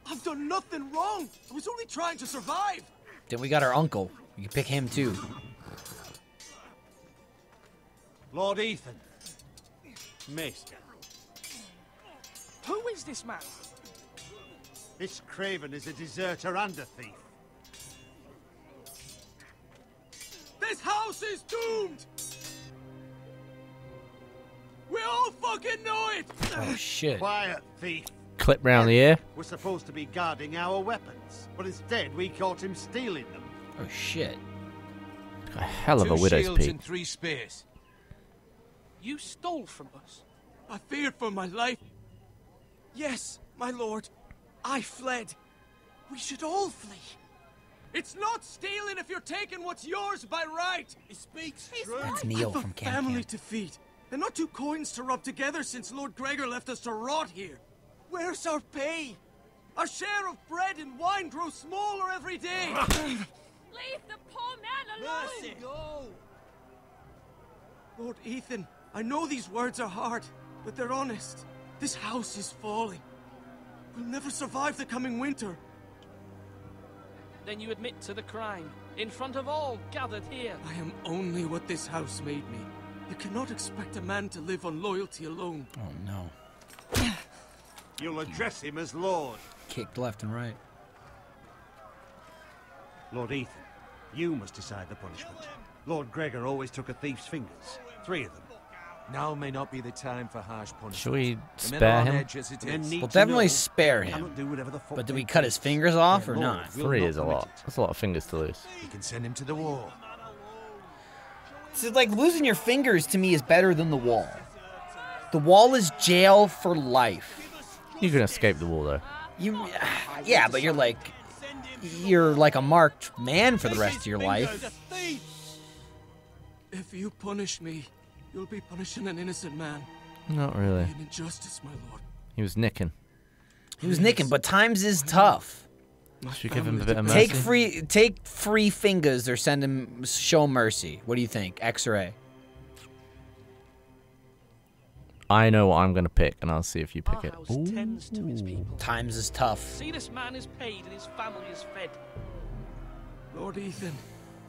I've done nothing wrong. I was only trying to survive. Then we got our uncle. We can pick him too. Lord Ethan. Maester. Who is this man? This craven is a deserter and a thief. This house is doomed. We all fucking know it. Oh shit. Quiet, thief. Clip round the ear. We're supposed to be guarding our weapons, but instead we caught him stealing them. Oh shit. A hell of a 2 widow's shields peak. and 3 spears. You stole from us. I feared for my life. Yes, my lord. I fled. We should all flee. It's not stealing if you're taking what's yours by right. He speaks true. That's Neil I've a from Camp family Camp. to feed, and not 2 coins to rub together since Lord Gregor left us to rot here. Where's our pay? Our share of bread and wine grows smaller every day. Leave the poor man alone! Mercy. Go. Lord Ethan, I know these words are hard, but they're honest. This house is falling. We'll never survive the coming winter. Then you admit to the crime, in front of all gathered here. I am only what this house made me. You cannot expect a man to live on loyalty alone. Oh no. You'll address him as Lord. Kicked left and right. Lord Ethan, you must decide the punishment. Lord Gregor always took a thief's fingers. 3 of them. Now may not be the time for harsh punishment. Should we The men spare are on him? edge as it is. We'll definitely spare him. Cannot do whatever the fuck But do they we cut his please. fingers off or Their Lord not? will 3 not is a permit lot. it. That's a lot of fingers to lose. You can send him to the wall. So like losing your fingers to me is better than the wall. The wall is jail for life. You can escape the wall though. Yeah, but you're like a marked man for the rest of your life. If you punish me, you'll be punishing an innocent man. Not really. An injustice, my lord. He was nicking. He was nicking, but times is tough. Should we give him a bit of mercy? Take free fingers or send him show mercy. What do you think? X or A? I know what I'm going to pick, and I'll see if you pick it. House tends to its people. Times is tough. See, this man is paid and his family is fed. Lord Ethan,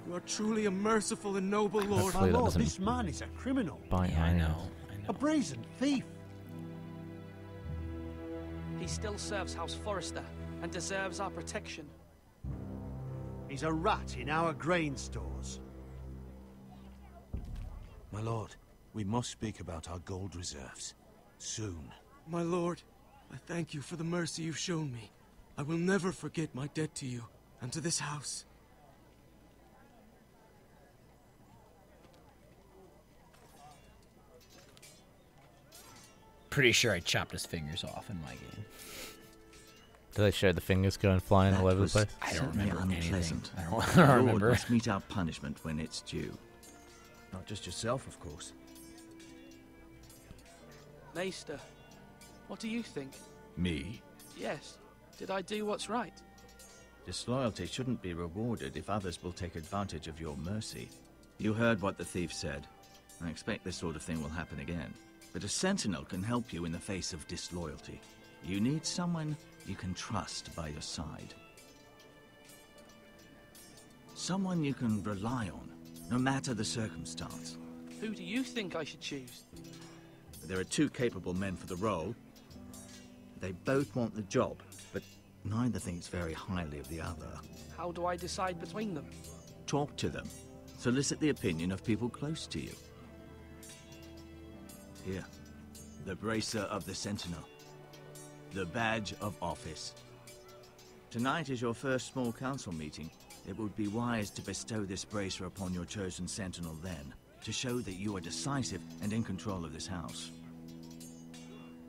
you are truly a merciful and noble lord. Hopefully that Lord, doesn't this man is a criminal. bite Yeah, my I ears. know. A brazen thief. He still serves House Forrester and deserves our protection. He's a rat in our grain stores. My lord, we must speak about our gold reserves. Soon. My lord, I thank you for the mercy you've shown me. I will never forget my debt to you and to this house. Pretty sure I chopped his fingers off in my game. Do they show the fingers going flying all over the place? I don't remember anything. I The don't Lord remember. must meet our punishment when it's due. Not just yourself, of course. Maester, what do you think? Me? Yes. Did I do what's right? Disloyalty shouldn't be rewarded if others will take advantage of your mercy. You heard what the thief said. I expect this sort of thing will happen again. But a sentinel can help you in the face of disloyalty. You need someone you can trust by your side. Someone you can rely on, no matter the circumstance. Who do you think I should choose? There are two capable men for the role. They both want the job, but neither thinks very highly of the other. How do I decide between them? Talk to them. Solicit the opinion of people close to you. Here, the bracer of the Sentinel. The badge of office. Tonight is your first small council meeting. It would be wise to bestow this bracer upon your chosen Sentinel then, to show that you are decisive and in control of this house.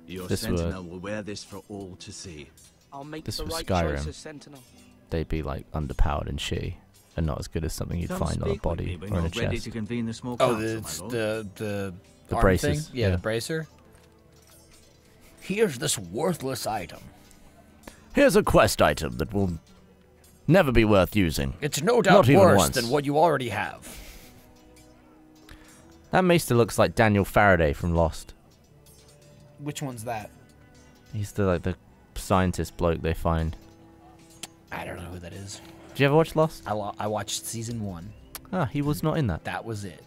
Your Sentinel will wear this for all to see. I'll make This the was right Skyrim. choice as Sentinel. They'd be like underpowered and shitty, and not as good as something you'd Come find on a speak with body me when or in a you're ready chest. to convene the small Oh, council, my lord. the The arm braces, thing? Yeah, yeah. the bracer. Here's this worthless item. Here's a quest item that will never be worth using. It's no doubt Not even worse once. than what you already have. That maester looks like Daniel Faraday from Lost. Which one's that? He's the scientist bloke they find. I don't know who that is. Did you ever watch Lost? I watched season 1. Ah, he was not in that. That was it.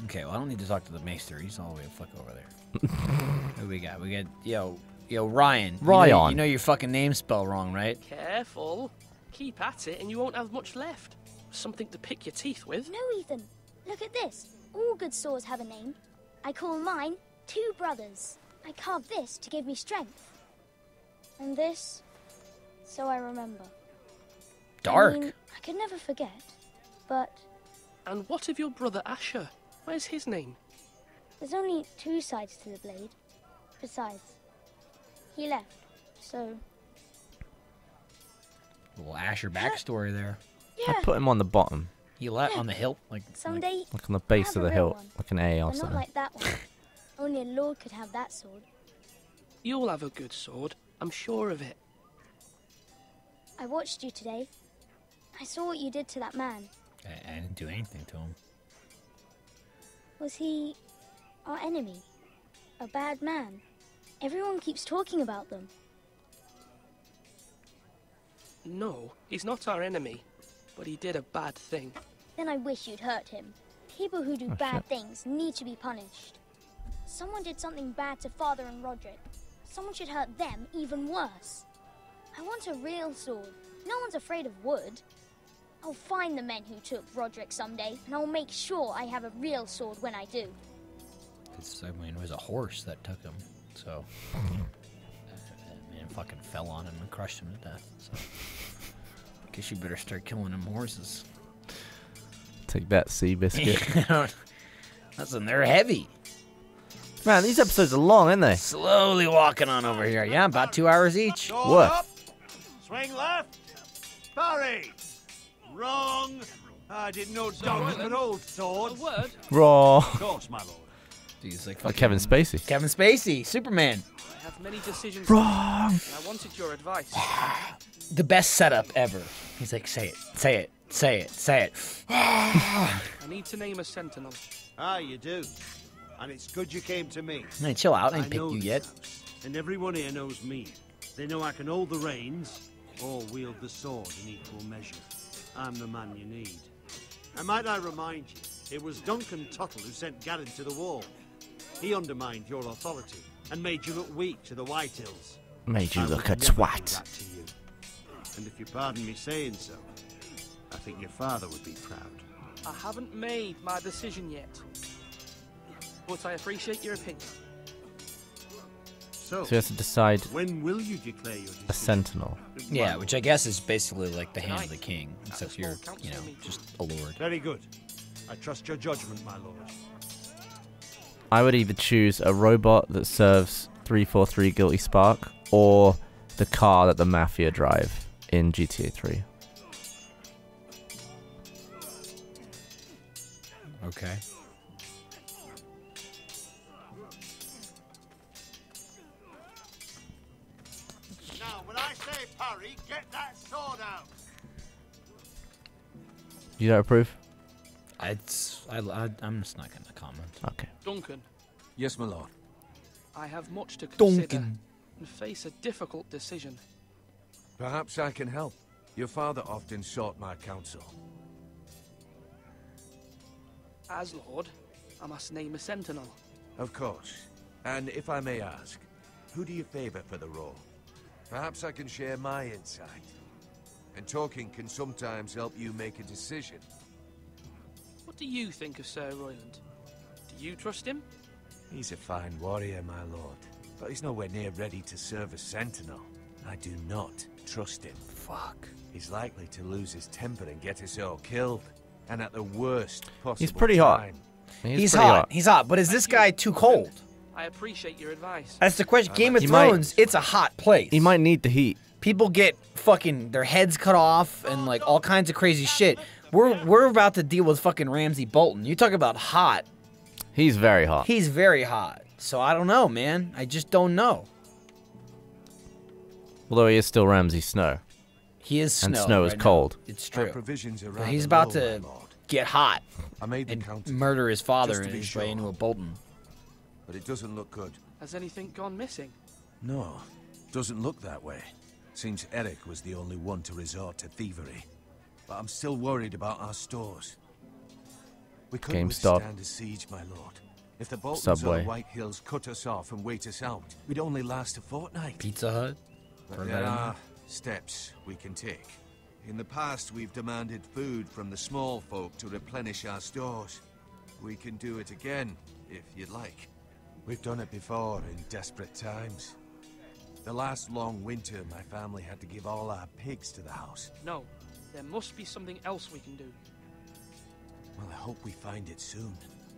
Okay, well, I don't need to talk to the maester. He's all the way the fuck over there. Who we got? We got, yo, Ryan. Ryan. You know your fucking name spelled wrong, right? Careful. Keep at it and you won't have much left. Something to pick your teeth with. No, Ethan. Look at this. All good swords have a name. I call mine Two Brothers. I carved this to give me strength. And this, so I remember. Dark. I mean, I could never forget, but And what of your brother Asher? Where's his name? there's only two sides to the blade. Besides, he left, so... Little Asher backstory there. Yeah. I put him on the bottom, He left on the hilt, Someday, like on the base have of a the real hilt, one, like an A or but not something. like that one. Only a lord could have that sword. You'll have a good sword. I'm sure of it. I watched you today. I saw what you did to that man. I didn't do anything to him. Was he our enemy? A bad man? Everyone keeps talking about them. No, he's not our enemy. But he did a bad thing. Then I wish you'd hurt him. People who do Oh, bad shit. things need to be punished. Someone did something bad to Father and Roderick. Someone should hurt them even worse. I want a real sword. No one's afraid of wood. I'll find the men who took Roderick someday, and I'll make sure I have a real sword when I do. It was a horse that took him, so... that man fucking fell on him and crushed him to death, so... Guess you better start killing them horses. Take that, sea biscuit. Listen, they're heavy. Man, these episodes are long, aren't they? Slowly walking on over here. Yeah, about 2 hours each. Sword up. Swing left. Parry. Wrong. I didn't know dogs could hold swords. A word? Raw. Of course, my lord. He's like Kevin Spacey. Kevin Spacey, Superman. I have many decisions Wrong. to make, and I wanted your advice. The best setup ever. He's like, say it, say it, say it, say it. I need to name a sentinel. Ah, you do. And it's good you came to me. Man, chill out. I ain't picked know you this yet. house, and everyone here knows me. They know I can hold the reins or wield the sword in equal measure. I'm the man you need. And might I remind you, it was Duncan Tuttle who sent Gavin to the wall. He undermined your authority and made you look weak to the Whitehills. Made you I look would a never do twat. that to you. And if you pardon me saying so, I think your father would be proud. I haven't made my decision yet. But I appreciate your opinion. So, So you have to decide when will you declare your a sentinel. Yeah, which I guess is basically like the hand of the king, except you're, just a lord. Very good. I trust your judgment, my lord. I would either choose a robot that serves 343 Guilty Spark or the car that the Mafia drive in GTA 3. Okay. Now, when I say Harry, get that sword out! You don't approve? I'm just not going to comment. Okay. Duncan, Yes, my lord. I have much to consider Duncan. and face a difficult decision. Perhaps I can help. Your father often sought my counsel. As Lord, I must name a sentinel. Of course. And if I may ask, who do you favor for the role? Perhaps I can share my insight. And talking can sometimes help you make a decision. What do you think of Sir Royland? Do you trust him? He's a fine warrior, my lord. But he's nowhere near ready to serve as sentinel. I do not trust him. Fuck. He's likely to lose his temper and get us all killed. And at the worst possible He's pretty hot. time. He's hot. He's hot. But is this guy too cold? I appreciate your advice. That's the question. Game of Thrones, it's a hot place. He might need the heat. People get fucking their heads cut off and like all kinds of crazy shit. We're about to deal with fucking Ramsay Bolton. You talk about hot. He's very hot. He's very hot. So I don't know, man. I just don't know. Although he is still Ramsay Snow. He is Snow. And Snow is right now. cold. It's My true. provisions are But rather he's about low, to my lord. get hot I made the and count, murder his father just to and be his sure. way into a Bolton. But it doesn't look good. Has anything gone missing? No, doesn't look that way. Seems Eric was the only one to resort to thievery. But I'm still worried about our stores. We couldn't GameStop. withstand a siege, my lord. If the Boltons or Subway. the White Hills cut us off and wait us out, we'd only last a fortnight. Pizza Hut. But Throw there that in are steps we can take. In the past, we've demanded food from the small folk to replenish our stores. We can do it again, if you'd like. We've done it before in desperate times. The last long winter, my family had to give all our pigs to the house. No. There must be something else we can do. Well, I hope we find it soon.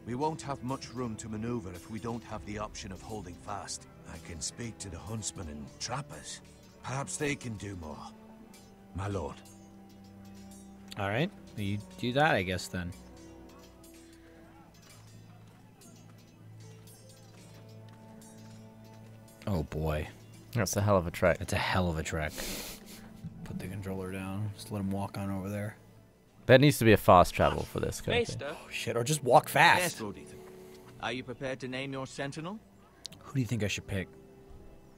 We won't have much room to maneuver if we don't have the option of holding fast. I can speak to the huntsmen and trappers. Perhaps they can do more. My lord. All right. You do that, I guess, then. Oh, boy. That's a hell of a trek. It's a hell of a trek. Put the controller down. Just let him walk on over there. There needs to be a fast travel for this kind of thing. Oh, shit. Or just walk fast. Yes, Lord Ethan. Are you prepared to name your sentinel? Who do you think I should pick?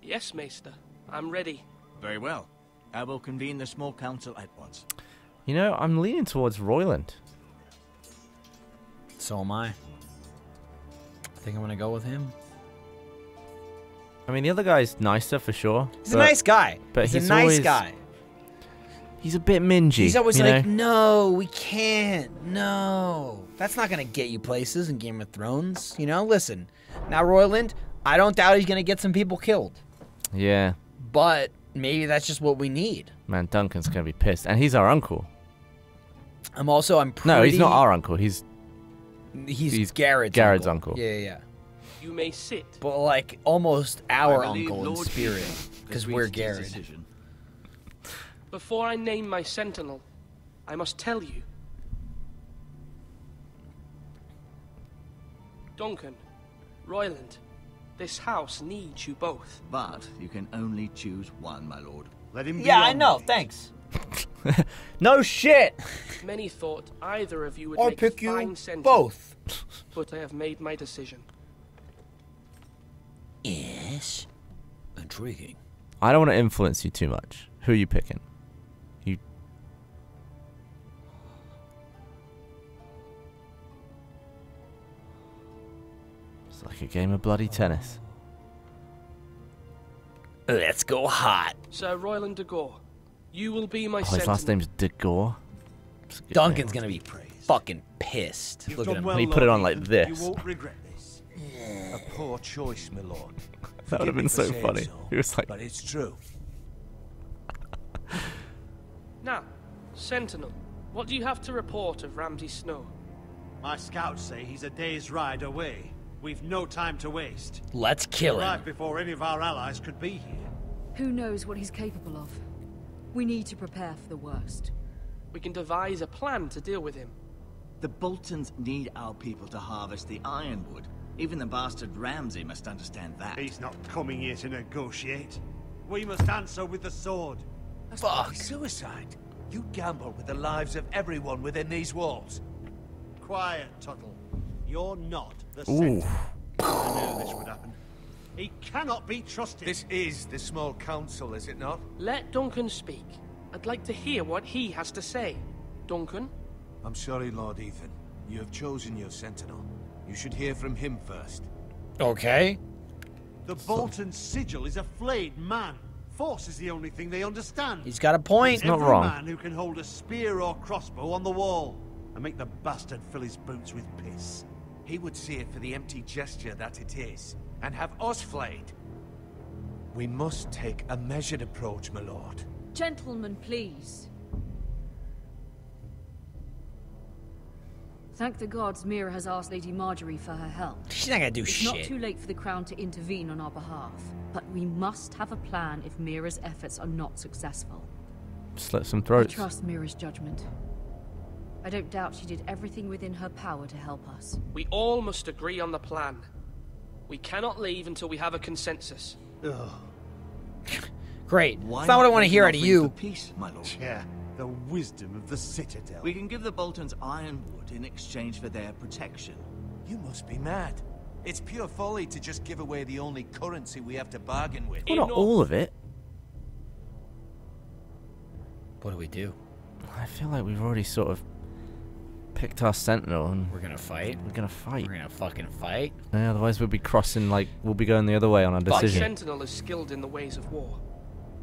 Yes, Maester. I'm ready. Very well. I will convene the small council at once. You know, I'm leaning towards Royland. So am I. I think I'm going to go with him. I mean, the other guy's nicer for sure. He's a nice guy. But he's a nice always, guy. He's a bit mingy. He's always you like, know? no, we can't. No. That's not going to get you places in Game of Thrones. You know, listen. Now, Royland, I don't doubt he's going to get some people killed. Yeah. But maybe that's just what we need. Man, Duncan's going to be pissed. And he's our uncle. I'm pretty... No, he's not our uncle. He's Garrett's uncle. Yeah. You may sit. But like almost our I believe uncle in Lord spirit. Ethan Because has we're reached his Garrett. decision. Before I name my sentinel, I must tell you. Duncan, Royland, this house needs you both. But you can only choose one, my lord. Let him be Yeah, I on know. me. Thanks. No shit. Many thought either of you would I'll make pick a you fine sentinel. both. But I have made my decision. Yes. Intriguing. I don't want to influence you too much. Who are you picking? You. It's like a game of bloody tennis. Let's go hot. Sir Royland de Gore, you will be my Oh, his sentinel. last name's De Gore. Duncan's going to be fucking pissed. You've Look at done him. well, He put it Lord on like Ethan. this. You won't regret this. A poor choice, my lord. That would have Forgive me been for so saying funny. so, He was like, but it's true. Now, Sentinel, what do you have to report of Ramsay Snow? My scouts say he's a day's ride away. We've no time to waste. Let's kill him. Arrived before any of our allies could be here. Who knows what he's capable of? We need to prepare for the worst. We can devise a plan to deal with him. The Boltons need our people to harvest the ironwood. Even the bastard Ramsay must understand that. He's not coming here to negotiate. We must answer with the sword. That's bloody suicide. You gamble with the lives of everyone within these walls. Quiet, Tuttle. You're not the Ooh. center. I knew this would happen. He cannot be trusted. This is the small council, is it not? Let Duncan speak. I'd like to hear what he has to say. Duncan? I'm sorry, Lord Ethan. You have chosen your sentinel. You should hear from him first. Okay. The Bolton sigil is a flayed man. Force is the only thing they understand. He's got a point. Every not wrong. man who can hold a spear or crossbow on the wall and make the bastard fill his boots with piss. He would see it for the empty gesture that it is, and have us flayed. We must take a measured approach, my lord. Gentlemen, please. Thank the gods Mira has asked Lady Marjorie for her help. She's not gonna do it's shit. It's not too late for the Crown to intervene on our behalf, but we must have a plan if Mira's efforts are not successful. Slit some I throats. trust Mira's judgment. I don't doubt she did everything within her power to help us. We all must agree on the plan. We cannot leave until we have a consensus. Great. That's not what I want to hear out of you. Peace, my lord. Yeah, the wisdom of the Citadel. We can give the Boltons ironwood in exchange for their protection. You must be mad. It's pure folly to just give away the only currency we have to bargain with. Well, not all of it. What do we do? I feel like we've already sort of picked our sentinel and we're gonna fight. We're gonna fight. We're gonna fucking fight. Yeah, otherwise we'll be crossing, like, we'll be going the other way on our decision. The Sentinel is skilled in the ways of war.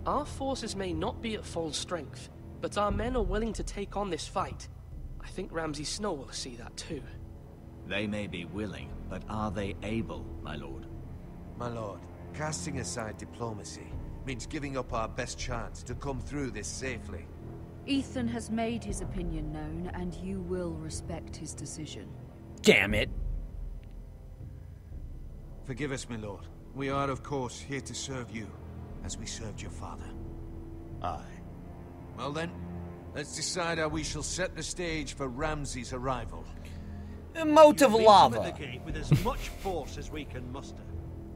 Our forces may not be at full strength, but our men are willing to take on this fight. I think Ramsay Snow will see that too. They may be willing, but are they able, my lord? My lord, casting aside diplomacy means giving up our best chance to come through this safely. Ethan has made his opinion known, and you will respect his decision. Damn it. Forgive us, my lord. We are, of course, here to serve you, as we served your father. Aye. Well then, let's decide how we shall set the stage for Ramsay's arrival. A moat of lava. At the gate with as much force as we can muster.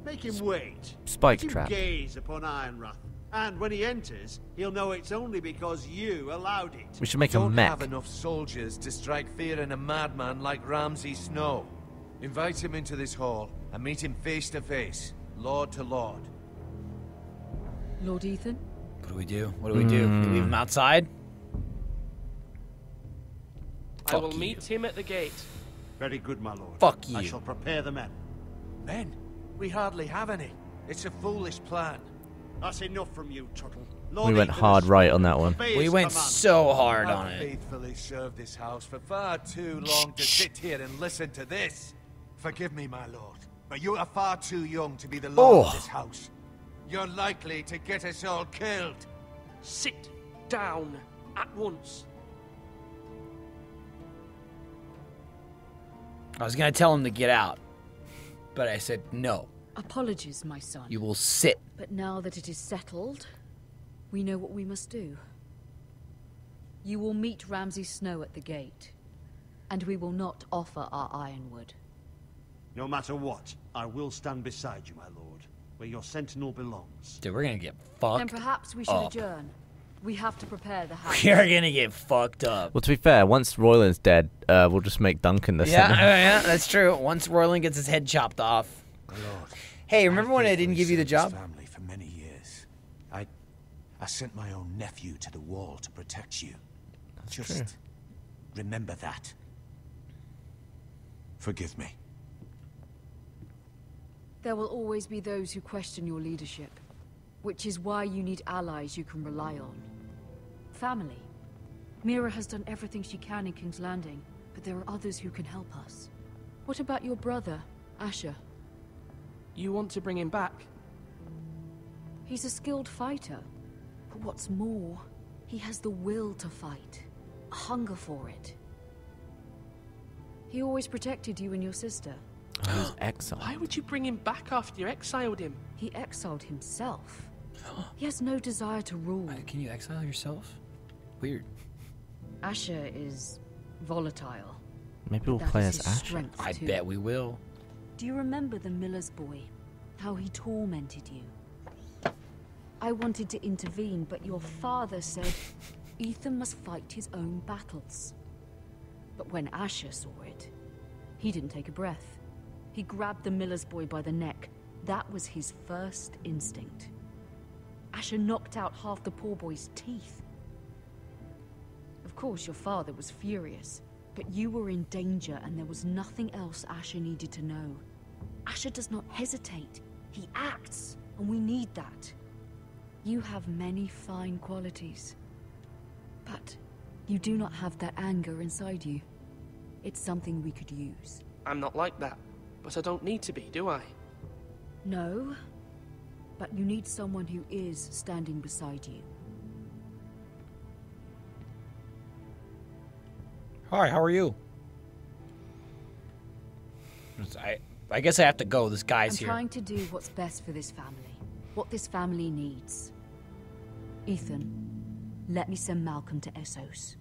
Make him wait. Spike Let him trap. gaze upon Ironwrath. And when he enters, he'll know it's only because you allowed it. We should make a Don't mech. have enough soldiers to strike fear in a madman like Ramsay Snow. Invite him into this hall and meet him face to face, lord to lord. Lord Ethan? What do we do? What do we do? We leave him outside? I will meet him at the gate. Very good, my lord. Fuck you. I shall prepare the men. Men? We hardly have any. It's a foolish plan. That's enough from you, Tuttle. We went hard right on that one. We went so hard on I've it. faithfully served this house for far too long to sit here and listen to this. Forgive me, my lord, but you are far too young to be the lord of this house. You're likely to get us all killed. Sit down at once. I was gonna tell him to get out, but I said no. Apologies, my son. You will sit. But now that it is settled, we know what we must do. You will meet Ramsay Snow at the gate, and we will not offer our ironwood. No matter what, I will stand beside you, my lord, where your sentinel belongs. Dude, we're gonna get fucked Then perhaps we should up. adjourn. We have to prepare the house. We are gonna get fucked up. Well, to be fair, once Royland's dead, we'll just make Duncan the sentinel. Yeah, that's true. Once Royland gets his head chopped off. My lord. Hey, remember when I didn't give you the job? Family for many years. I sent my own nephew to the wall to protect you. Just remember that. Forgive me. There will always be those who question your leadership, which is why you need allies you can rely on. Family. Mira has done everything she can in King's Landing, but there are others who can help us. What about your brother, Asher? You want to bring him back? He's a skilled fighter, but what's more, he has the will to fight, a hunger for it. He always protected you and your sister. He was exiled. Why would you bring him back after you exiled him? He exiled himself. He has no desire to rule. Can you exile yourself? Weird. Asher is volatile. Maybe we'll That play is as his Asher. strength, I too. bet we will. Do you remember the miller's boy? How he tormented you? I wanted to intervene, but your father said Ethan must fight his own battles. But when Asher saw it, he didn't take a breath. He grabbed the miller's boy by the neck. That was his first instinct. Asher knocked out half the poor boy's teeth. Of course, your father was furious, but you were in danger and there was nothing else Asher needed to know. Asher does not hesitate. He acts, and we need that. You have many fine qualities, but you do not have that anger inside you. It's something we could use. I'm not like that, but I don't need to be, do I? No, but you need someone who is standing beside you. Hi, how are you? I guess I have to go. This guy's here. I'm trying to do what's best for this family. What this family needs. Ethan, let me send Malcolm to Essos.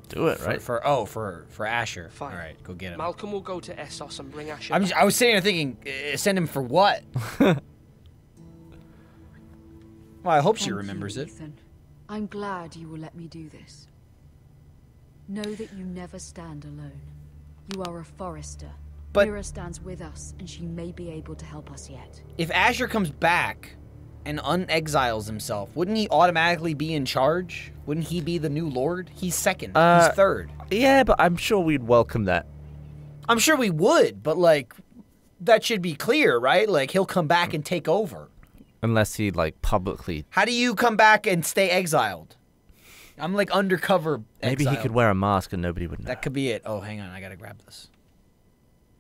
Do it, right? For Asher. Fine. All right, go get him. Malcolm will go to Essos and bring Asher I back. was sitting there thinking, send him for what? Well, I hope she remembers it. Ethan. I'm glad you will let me do this. Know that you never stand alone. You are a Forrester. But Mira stands with us, and she may be able to help us yet. if Asher comes back and unexiles himself, wouldn't he automatically be in charge? Wouldn't he be the new lord? He's second. He's third. Yeah, but I'm sure we'd welcome that. I'm sure we would, but like, that should be clear, right? Like, he'll come back and take over. Unless he, like, publicly... How do you come back and stay exiled? I'm like undercover Maybe exile. he could wear a mask and nobody would know. That could be it. Oh, hang on. I gotta grab this.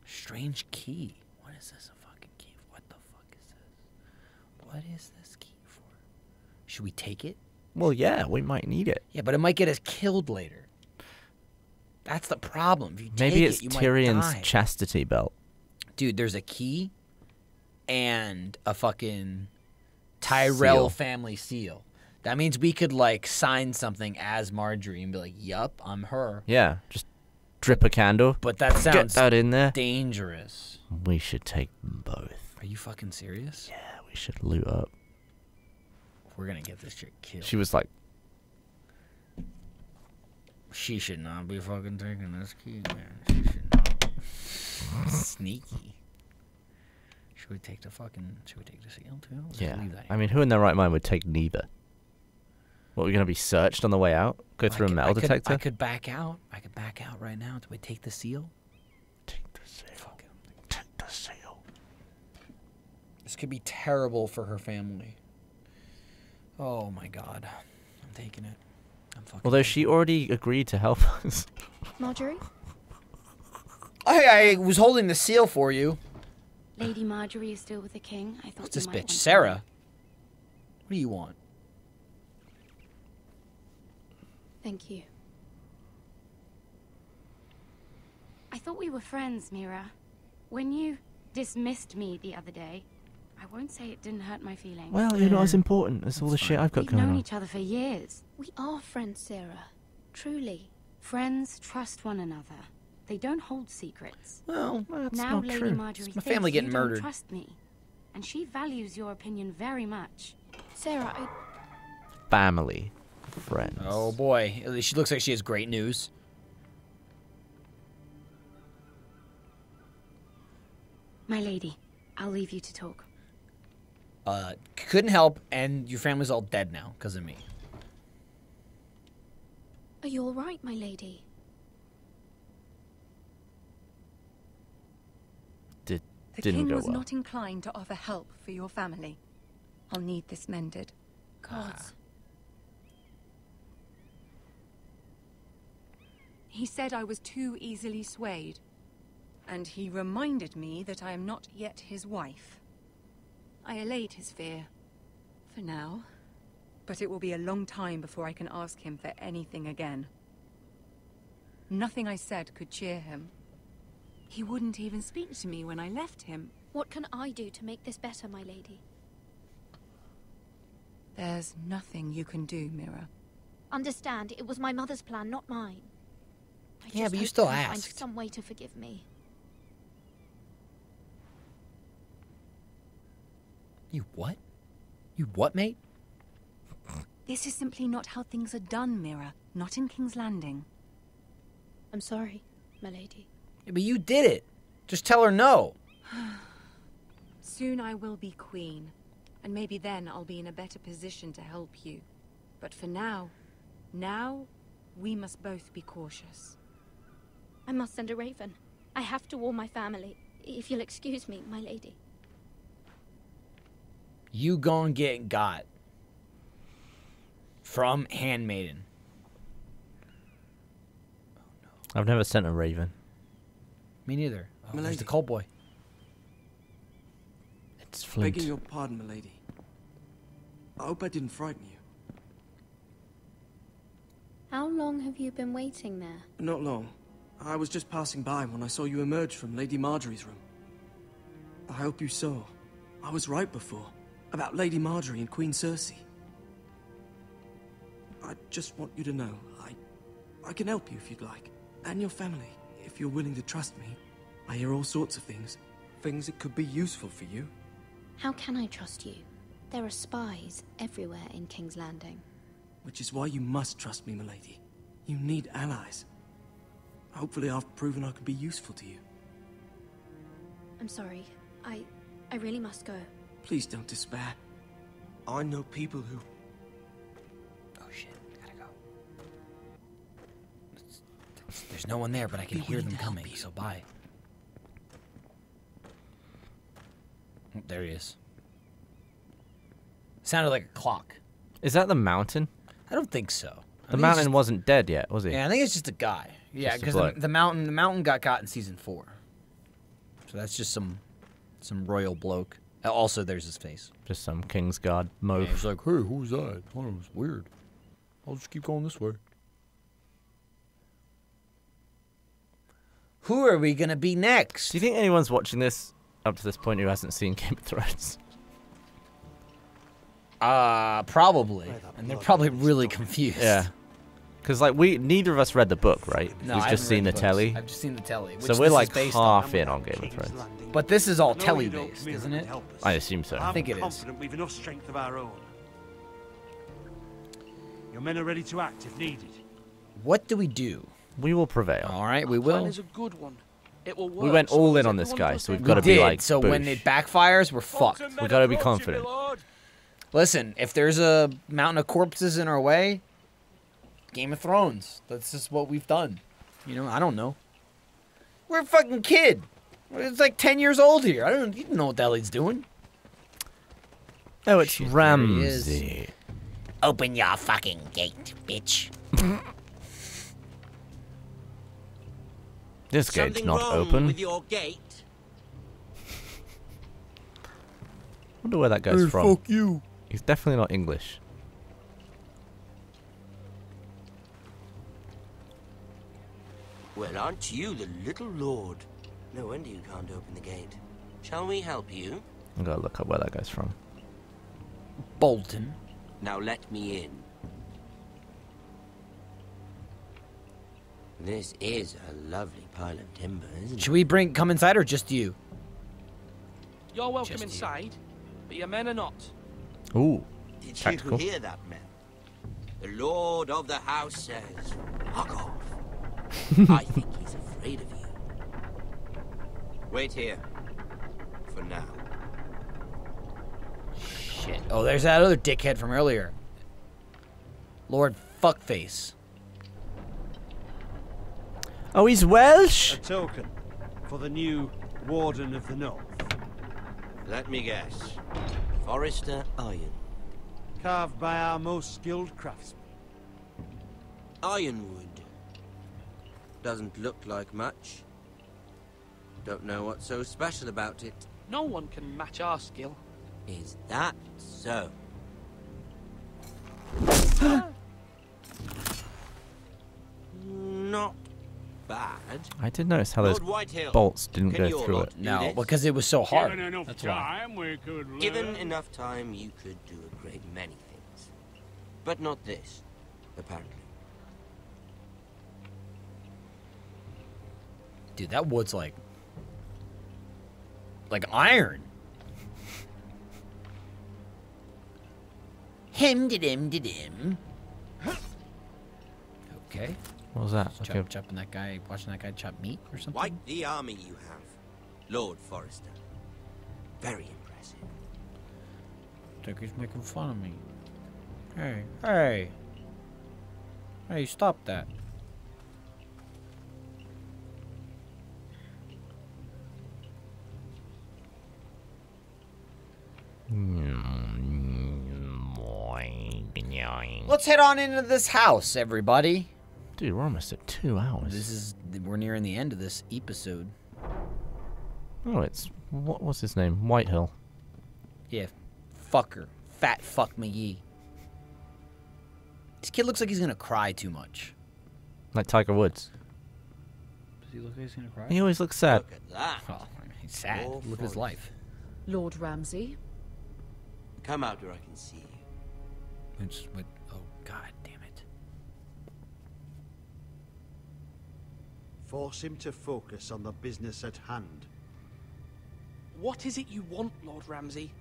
Strange key. What is this? A fucking key? What the fuck is this? What is this key for? Should we take it? Well, yeah, we might need it. Yeah, but it might get us killed later. That's the problem. If you Maybe take it's it, you might Tyrion's die. chastity belt. Dude, there's a key and a fucking Tyrell Seal. family seal. That means we could, like, sign something as Marjorie and be like, yup, I'm her. Yeah, just drip a candle. But that sounds Get that in there. dangerous. We should take them both. Are you fucking serious? Yeah, we should loot up. We're gonna get this chick killed. She was like... She should not be fucking taking this key, man. She should not. Sneaky. Should we take the seal too? Or Yeah. leave that I mean, who in their right mind would take neither? What, we're going to be searched on the way out? Go through a metal detector? I could back out. I could back out right now. Do we take the seal? Take the seal. Take the seal. This could be terrible for her family. Oh my god. I'm taking it. I'm fucking Although she already agreed to help us. Marjorie? I was holding the seal for you. Lady Marjorie is still with the king. I thought What's this you might bitch? want to Sarah? know. What do you want? Thank you. I thought we were friends, Mira. When you dismissed me the other day, I won't say it didn't hurt my feelings. Well, you're not as important as all the shit I've got We've going known on. each other for years. We are friends, Sarah. Truly. Friends trust one another. They don't hold secrets. Well, that's now not Lady true. Marjorie It's my thinks family getting you don't murdered. trust me, and she values your opinion very much. Sarah, Family. Friends. Oh boy. She looks like she has great news. My lady, I'll leave you to talk. Couldn't help, and your family's all dead now because of me. are you all right, my lady? The Didn't king go was well. not inclined to offer help for your family. I'll need this mended. Gods. He said I was too easily swayed. And he reminded me that I am not yet his wife. I allayed his fear. For now. But it will be a long time before I can ask him for anything again. Nothing I said could cheer him. He wouldn't even speak to me when I left him. What can I do to make this better, my lady? There's nothing you can do, Mira. Understand, it was my mother's plan, not mine. I Yeah, just but you hope still you can find asked. some way to forgive me. You what? You what, mate? This is simply not how things are done, Mira. Not in King's Landing. I'm sorry, my lady. Yeah, but you did it. Just tell her no. Soon I will be queen, and maybe then I'll be in a better position to help you. But for now, we must both be cautious. I must send a raven. I have to warn my family. If you'll excuse me, my lady. You gon' get got. From Handmaiden. I've never sent a raven. Me neither. Oh, Milady. there's the cold boy. It's Flint. Begging your pardon, milady. I hope I didn't frighten you. How long have you been waiting there? Not long. I was just passing by when I saw you emerge from Lady Marjorie's room. I hope you saw. I was right before. About Lady Marjorie and Queen Cersei. I just want you to know, I can help you if you'd like. And your family, if you're willing to trust me. I hear all sorts of things. Things that could be useful for you. How can I trust you? There are spies everywhere in King's Landing. Which is why you must trust me, milady. You need allies. Hopefully I've proven I can be useful to you. I'm sorry. I really must go. Please don't despair. I know people who... Oh shit, gotta go. There's no one there, but I can hear them coming, so bye. Oh, there he is. Sounded like a clock. Is that the mountain? I don't think so. The mountain wasn't dead yet, was he? Yeah, I think it's just a guy. Yeah, Just a because bloke. the mountain got in season 4. So that's just some royal bloke. Also, there's his face. Just some King's Guard moaf. Yeah, he's like, hey, who's that? Oh, it was weird. I'll just keep going this way. Who are we gonna be next? Do you think anyone's watching this up to this point who hasn't seen Game of Thrones? Probably. And they're probably really confused. Yeah. Because, like, neither of us read the book, right? No, We've I just haven't seen read the the books. telly. I've just seen the telly, So which we're this like is based on. half in on Game of Thrones. But this is all No, telly you don't. based, Mira isn't can it? help us. I assume so. I think it I'm is. confident we've enough strength of our own. Your men are ready to act if needed. What do we do? We will prevail. All right, we Our plan will. is a good one. It will work. We went so all long in as on this everyone guy, does so we've their got to We be did, like, so when boosh. it backfires, we're fucked. We got to be confident. Listen, if there's a mountain of corpses in our way, Game of Thrones. That's just what we've done. You know, I don't know. We're a fucking kid. It's like 10 years old here. You don't know what the hell he's doing. Oh, it's Shit, there he Ramsay. Open your fucking gate, bitch. This gate's Something not wrong open. with your gate? Wonder where that guy's from. Fuck you. He's definitely not English. Well, aren't you the little lord? No wonder you can't open the gate. Shall we help you? I gotta look up where that guy's from. Bolton. Now let me in. This is a lovely pile of timber, isn't it? Should we come inside or just you? You're welcome Just you. inside, but your men are not. Ooh. Did Tactical. you hear that, man? The lord of the house says, fuck off. I think he's afraid of you. Wait here. For now. Shit. Oh, there's that other dickhead from earlier. Lord Fuckface. Oh, he's Welsh? A token for the new Warden of the North. Let me guess. Forrester iron. Carved by our most skilled craftsmen. Ironwood. Doesn't look like much. Don't know what's so special about it. No one can match our skill. Is that so? Not bad. I did notice how those Lord Whitehill, bolts didn't can go your through lot it. do No, this? because it was so hard. Given enough That's why. time, we could learn. Given enough time, you could do a great many things. But not this, apparently. Dude, that wood's like iron. Him-de-dim-de-dim. Okay. What was that? Just chopping that guy, watching that guy chop meat or something? Quite the army you have, Lord Forrester. Very impressive. I think he's making fun of me. Hey, hey. Hey, stop that. Let's head on into this house, everybody. Dude, we're almost at 2 hours. We're nearing the end of this episode. Oh, it's what's his name? Whitehill. Yeah, fucker, fat fuck McGee. This kid looks like he's gonna cry too much. Like Tiger Woods. Does he look like he's gonna cry? He always looks sad. Look at that. Oh, he's sad. Look at his life. Lord Ramsay. Come out where I can see you. Oh, god damn it. Force him to focus on the business at hand. What is it you want, Lord Ramsay?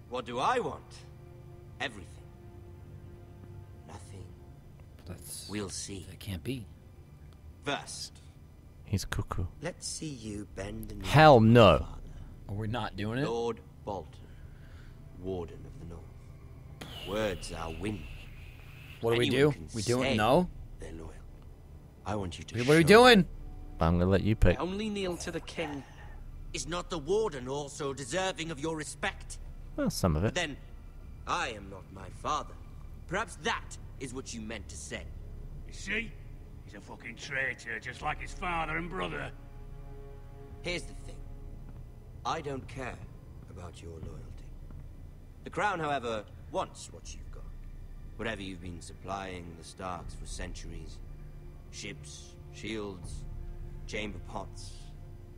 What do I want? Everything. Nothing. We'll see. That can't be. First, He's cuckoo. let's see you bend the knee. Hell no. We're not doing it? Lord Bolton, Warden of the North. Words are wind. What do we Anyone do? can We do it? say No? They're loyal. I want you to What are we show doing? I'm gonna let you pick. I only kneel to the king. Is not the Warden also deserving of your respect? Well, some of it. Then, I am not my father. Perhaps that is what you meant to say. You see? He's a fucking traitor, just like his father and brother. Here's the thing. I don't care about your loyalty. The Crown, however, wants what you've got. Whatever you've been supplying the Starks for centuries. Ships, shields, chamber pots.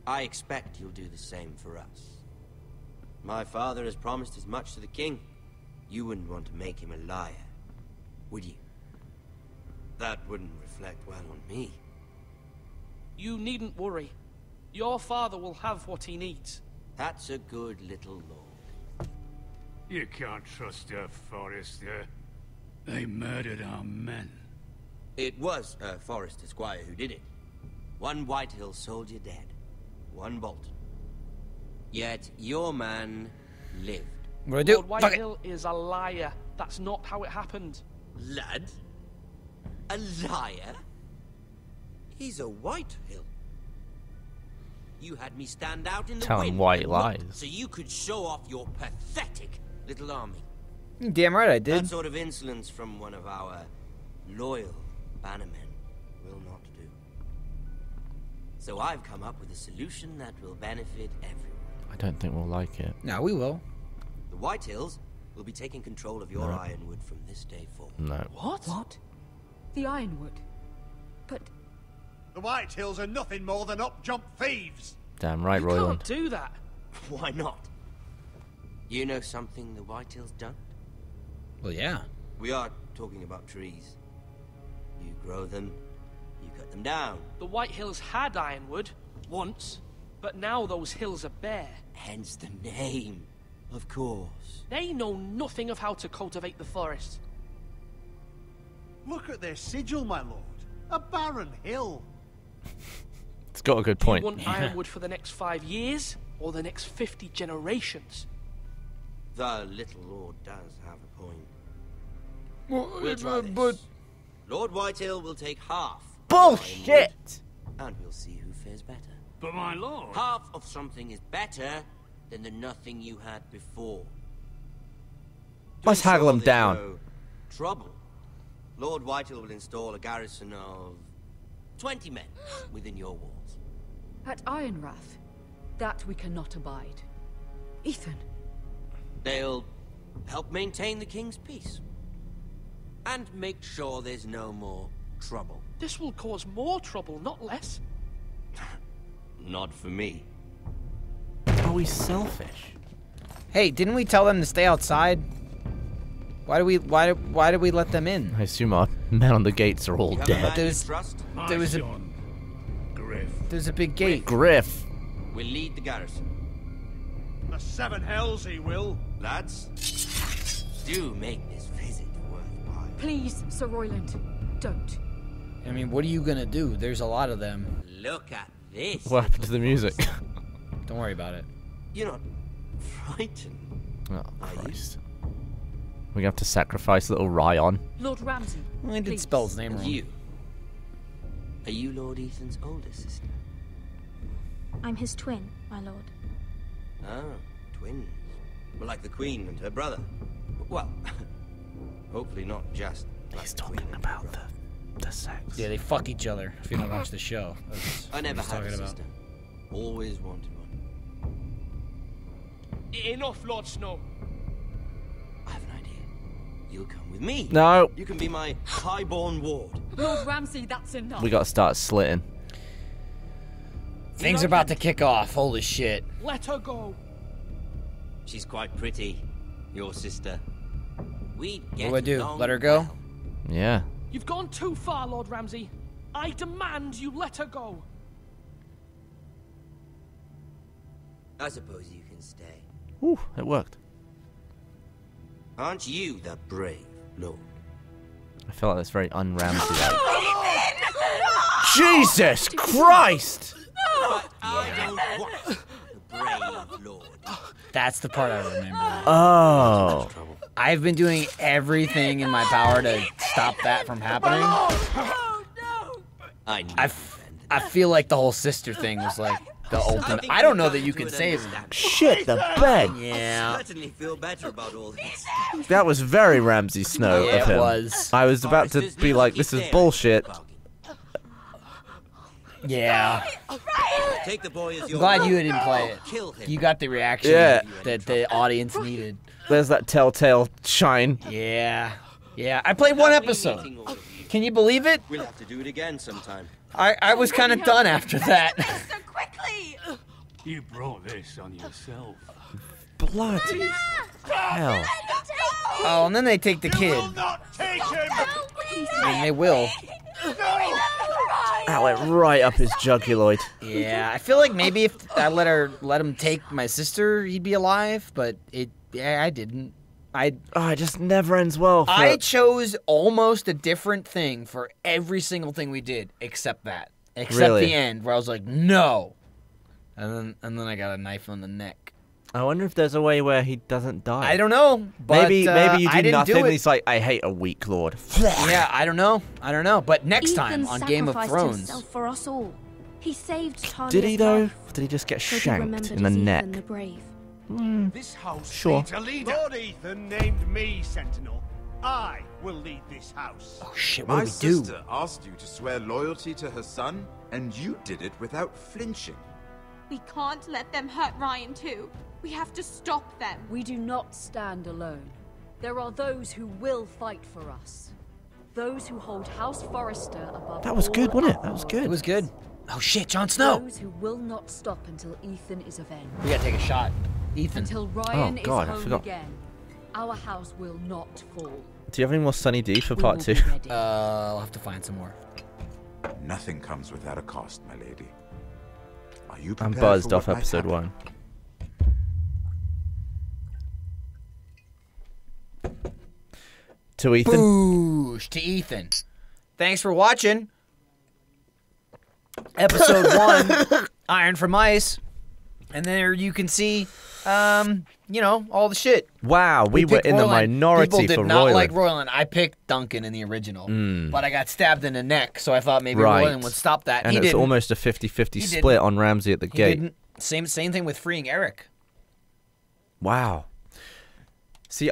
I expect you'll do the same for us. My father has promised as much to the king. You wouldn't want to make him a liar, would you? That wouldn't reflect well on me. You needn't worry. Your father will have what he needs. That's a good little lord. You can't trust her, Forrester. They murdered our men. It was Forrester Squire who did it. One Whitehill soldier dead. One Bolton. Yet your man lived. What do I do? Lord Whitehill is a liar. That's not how it happened. Lad? A liar? He's a Whitehill. You had me stand out in the Telling wind white and look lies. so you could show off your pathetic little army. Damn right I did. That sort of insolence from one of our loyal bannermen will not do. So I've come up with a solution that will benefit everyone. I don't think we'll like it. No, we will. The Whitehills will be taking control of your No. ironwood from this day forward. No. What? The Ironwood? But... The Whitehills are nothing more than up-jump thieves. Damn right, You Royland. can't do that. Why not? You know something the Whitehills don't? Well, yeah. We are talking about trees. You grow them, you cut them down. The White Hills had ironwood, once, but now those hills are bare. Hence the name, of course. They know nothing of how to cultivate the forest. Look at their sigil, my lord. A barren hill. It's got a good Do you point. want ironwood for the next 5 years, or the next 50 generations? The little lord does have a point. Well, We'll try this. Lord Whitehill will take half. Bullshit! And we'll see who fares better. But my lord... Half of something is better than the nothing you had before. Let's To haggle ensure him down. there's no trouble. Lord Whitehill will install a garrison of 20 men within your walls. At Ironrath? That we cannot abide. Ethan. They'll help maintain the king's peace. And make sure there's no more trouble. This will cause more trouble, not less. Not for me. Oh, he's selfish. Hey, didn't we tell them to stay outside? Why did we let them in? I assume our men on the gates are all You have a man dead. you trust? There was a Griff. there's a big gate. Griff. We'll lead the garrison. The seven hells he will. Lads, do make this visit Please, Sir Royland, don't. I mean, what are you gonna do? There's a lot of them. Look at this. What happened to the music? Don't worry about it. You're not frightened. Oh, Christ. We're gonna have to sacrifice little Ryan. Lord Ramsay, I did spell his name wrong. You. Are you Lord Ethan's older sister? I'm his twin, my lord. Ah, twins. Well, like the Queen and her brother. Well, hopefully not just like He's talking about the sex. Yeah, they fuck each other. If you don't watch the show, I never what had a he's talking sister. Always wanted one. Enough, Lord Snow. I have an idea. You'll come with me. No. You can be my highborn ward. Lord Ramsay, that's enough. We gotta start slitting. Things are about to kick off. Holy shit. Let her go. She's quite pretty, your sister. We What get do I do? along Let her go? well. Yeah. You've gone too far, Lord Ramsay. I demand you let her go. I suppose you can stay. Ooh, it worked. Aren't you the brave lord? I feel like that's very un-Ramsay. Jesus Christ! I don't want the brave lord. That's the part I remember. Oh. I've been doing everything in my power to stop that from happening. I feel like the whole sister thing was like the ultimate. I don't know that you can save him. Shit, the bed. Yeah. Certainly feel better about all this. That was very Ramsay Snow Yeah, of him. it was. I was about to be like, this is bullshit. Yeah. Take the boy as I'm your glad lord. you didn't play it. Kill him. You got the reaction Yeah. that the audience needed. There's that Telltale shine. Yeah. Yeah. I played one episode. Can you believe it? We'll have to do it again sometime. I was kind of done after that. You brought this on yourself. Bloody hell. Oh, and then they take the kid. Take him! I mean, they will. That went right up his juguloid. Yeah, I feel like maybe if I let him take my sister, he'd be alive. But I didn't. It just never ends well. I chose almost a different thing for every single thing we did, except that, Really? the end where I was like, no, and then I got a knife on the neck. I wonder if there's a way where he doesn't die. I don't know. But, maybe you I do didn't nothing do and it. he's like, I hate a weak lord. Yeah, I don't know. But next Ethan time on Game of sacrificed Thrones. himself for us all. He saved Talia's Did he though? life. Or did he just get So be shanked remembered in the as neck? Ethan the brave. This house Sure. needs a leader. Lord Ethan named me Sentinel. I will lead this house. Oh shit! My sister asked you to swear loyalty to her son, and you did it without flinching. We can't let them hurt Ryan too. We have to stop them. We do not stand alone. There are those who will fight for us. Those who hold House Forrester above That was good, all wasn't it? That was good. It was good. Oh shit, Jon Snow. Those who will not stop until Ethan is avenged. We gotta take a shot. Ethan. Until Ryan Oh, God, is I home forgot. again, our house will not fall. Do you have any more Sunny D for We part will 2? be ready. I'll have to find some more. Nothing comes without a cost, my lady. Are you I'm prepared buzzed for off what might episode happen? 1. To Ethan. Boosh to Ethan. Thanks for watching. Episode 1, Iron from Ice. And there you can see, all the shit. Wow, we were picked in the Royland. minority People did for not Royland. like Royland. I picked Duncan in the original. But I got stabbed in the neck, so I thought maybe Right. Royland would stop that. And he it's didn't. almost a 50-50 He split didn't. on Ramsay at the He gate. didn't. Same thing with freeing Eric. Wow. See,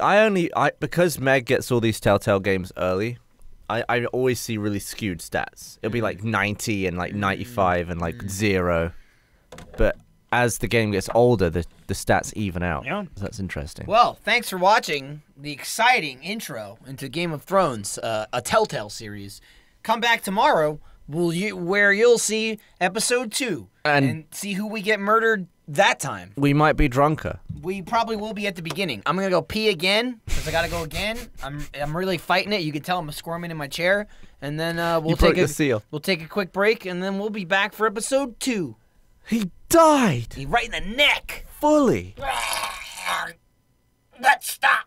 because Meg gets all these Telltale games early, I always see really skewed stats. It'll be like 90 and like 95 and like 0. But as the game gets older, the stats even out. Yeah. So that's interesting. Well, thanks for watching the exciting intro into Game of Thrones, a Telltale series. Come back tomorrow, where you'll see episode 2 and see who we get murdered that time. We might be drunker. We probably will be at the beginning. I'm gonna go pee again because I gotta go again. I'm really fighting it. You can tell I'm squirming in my chair, and then You broke the seal. We'll take a quick break, and then we'll be back for episode 2. He died. Right in the neck. Fully. Let's stop.